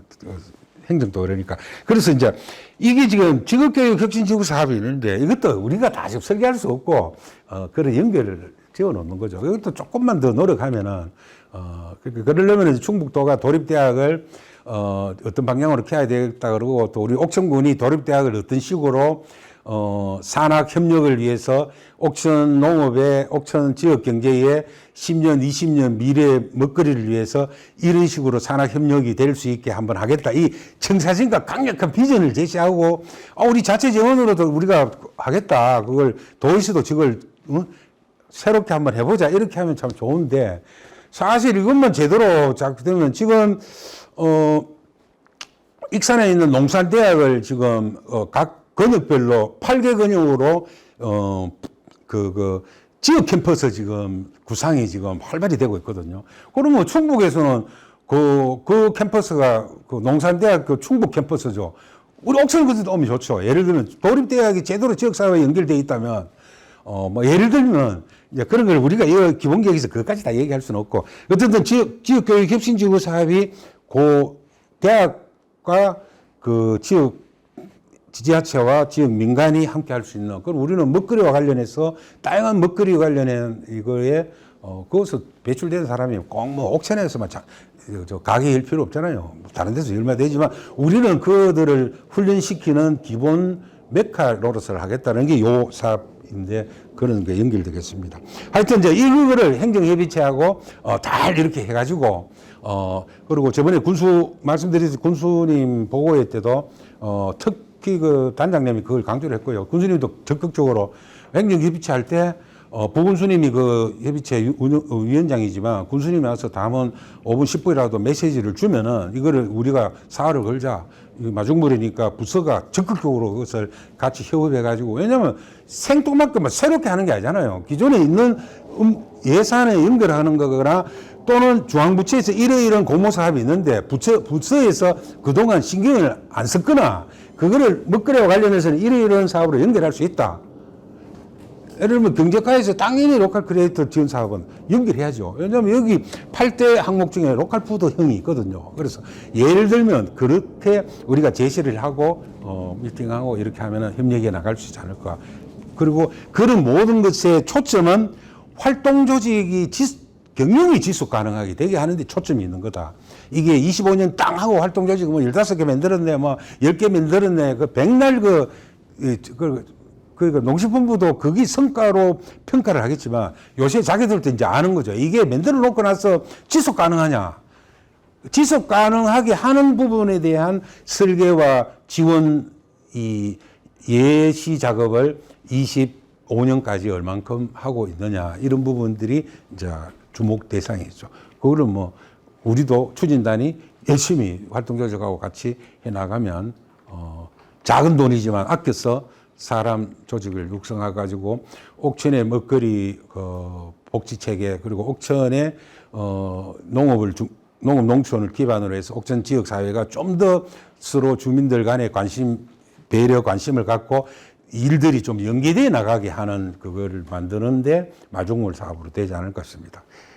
행정도 그러니까. 그래서 이제 이게 지금 직업교육 혁신지구 사업이 있는데 이것도 우리가 다 지금 설계할 수 없고, 그런 연결을 지어 놓는 거죠. 이것도 조금만 더 노력하면은, 그러려면 충북도가 도립대학을 어떤 방향으로 키워야 되겠다 그러고 또 우리 옥천군이 도립대학을 어떤 식으로 산학 협력을 위해서 옥천 농업의 옥천 지역 경제의 10년, 20년 미래 먹거리를 위해서 이런 식으로 산학 협력이 될 수 있게 한번 하겠다. 이 청사진과 강력한 비전을 제시하고 우리 자체 재원으로도 우리가 하겠다. 그걸 도에서도 저걸 새롭게 한번 해보자. 이렇게 하면 참 좋은데 사실 이것만 제대로 되면 지금 익산에 있는 농산대학을 지금 각 권역별로 8개 권역으로 지역 캠퍼스 지금 구상이 지금 활발히 되고 있거든요. 그러면 충북에서는 그 캠퍼스가 농산대학 충북 캠퍼스죠. 우리 옥천 그것도 오면 좋죠. 예를 들면 도립대학이 제대로 지역사회에 연결되어 있다면 예를 들면 이제 그런 걸 우리가 이 기본 계획에서 그것까지 다 얘기할 수는 없고 어쨌든 지역교육 혁신지구 사업이 대학과 지역 지자체와 지역 민간이 함께 할 수 있는, 그럼 우리는 먹거리와 관련해서 다양한 먹거리 관련한 이거에, 거기서 배출되는 사람이 꼭 옥천에서만 가게 일 필요 없잖아요. 다른 데서 얼마 되지만 우리는 그들을 훈련시키는 기본 메카 노릇을 하겠다는 게 요 사업인데 그런 게 연결되겠습니다. 하여튼 이제 이거를 행정협의체하고 잘 이렇게 해가지고 그리고 저번에 말씀드린 군수님 보고회 때도 특히 그 단장님이 그걸 강조를 했고요. 군수님도 적극적으로 행정협의체 할 때 부군수님이 그 협의체 위원장이지만 군수님이 와서 다음은 5분 10분이라도 메시지를 주면은 이거를 우리가 사활을 걸자. 마중물이니까 부서가 적극적으로 그것을 같이 협업해가지고, 왜냐면 생뚱맞게 새롭게 하는 게 아니잖아요. 기존에 있는 예산에 연결하는 거거나 또는 중앙부처에서 이런 공모 사업이 있는데 부처에서 그동안 신경을 안 썼거나 그거를 먹거리와 관련해서는 이런 사업으로 연결할 수 있다. 예를 들면 경제과에서 당연히 로컬 크리에이터 지원 사업은 연결해야죠. 왜냐하면 여기 8대 항목 중에 로컬 푸드형이 있거든요. 그래서 예를 들면 그렇게 우리가 제시를 하고 미팅하고 이렇게 하면 협력해 나갈 수 있지 않을까. 그리고 그런 모든 것의 초점은 활동 조직이 경영이 지속 가능하게 되게 하는데 초점이 있는 거다. 이게 25년 땅 하고 활동 조직 뭐 15개 만들었네, 뭐 10개 만들었네, 그 백날 그러니까 농식품부도 그게 성과로 평가를 하겠지만 요새 자기들도 이제 아는 거죠. 이게 만들어 놓고 나서 지속 가능하냐. 지속 가능하게 하는 부분에 대한 설계와 지원 이 예시 작업을 25년까지 얼만큼 하고 있느냐. 이런 부분들이 이제 주목 대상이죠. 그거를 뭐 우리도 추진단이 열심히 활동조직하고 같이 해 나가면 작은 돈이지만 아껴서 사람 조직을 육성해 가지고 옥천의 먹거리 복지 체계 그리고 옥천의 농업 농촌을 기반으로 해서 옥천 지역 사회가 좀 더 서로 주민들 간의 배려 관심을 갖고 일들이 좀 연계되어 나가게 하는 그거를 만드는데 마중물 사업으로 되지 않을까 싶습니다.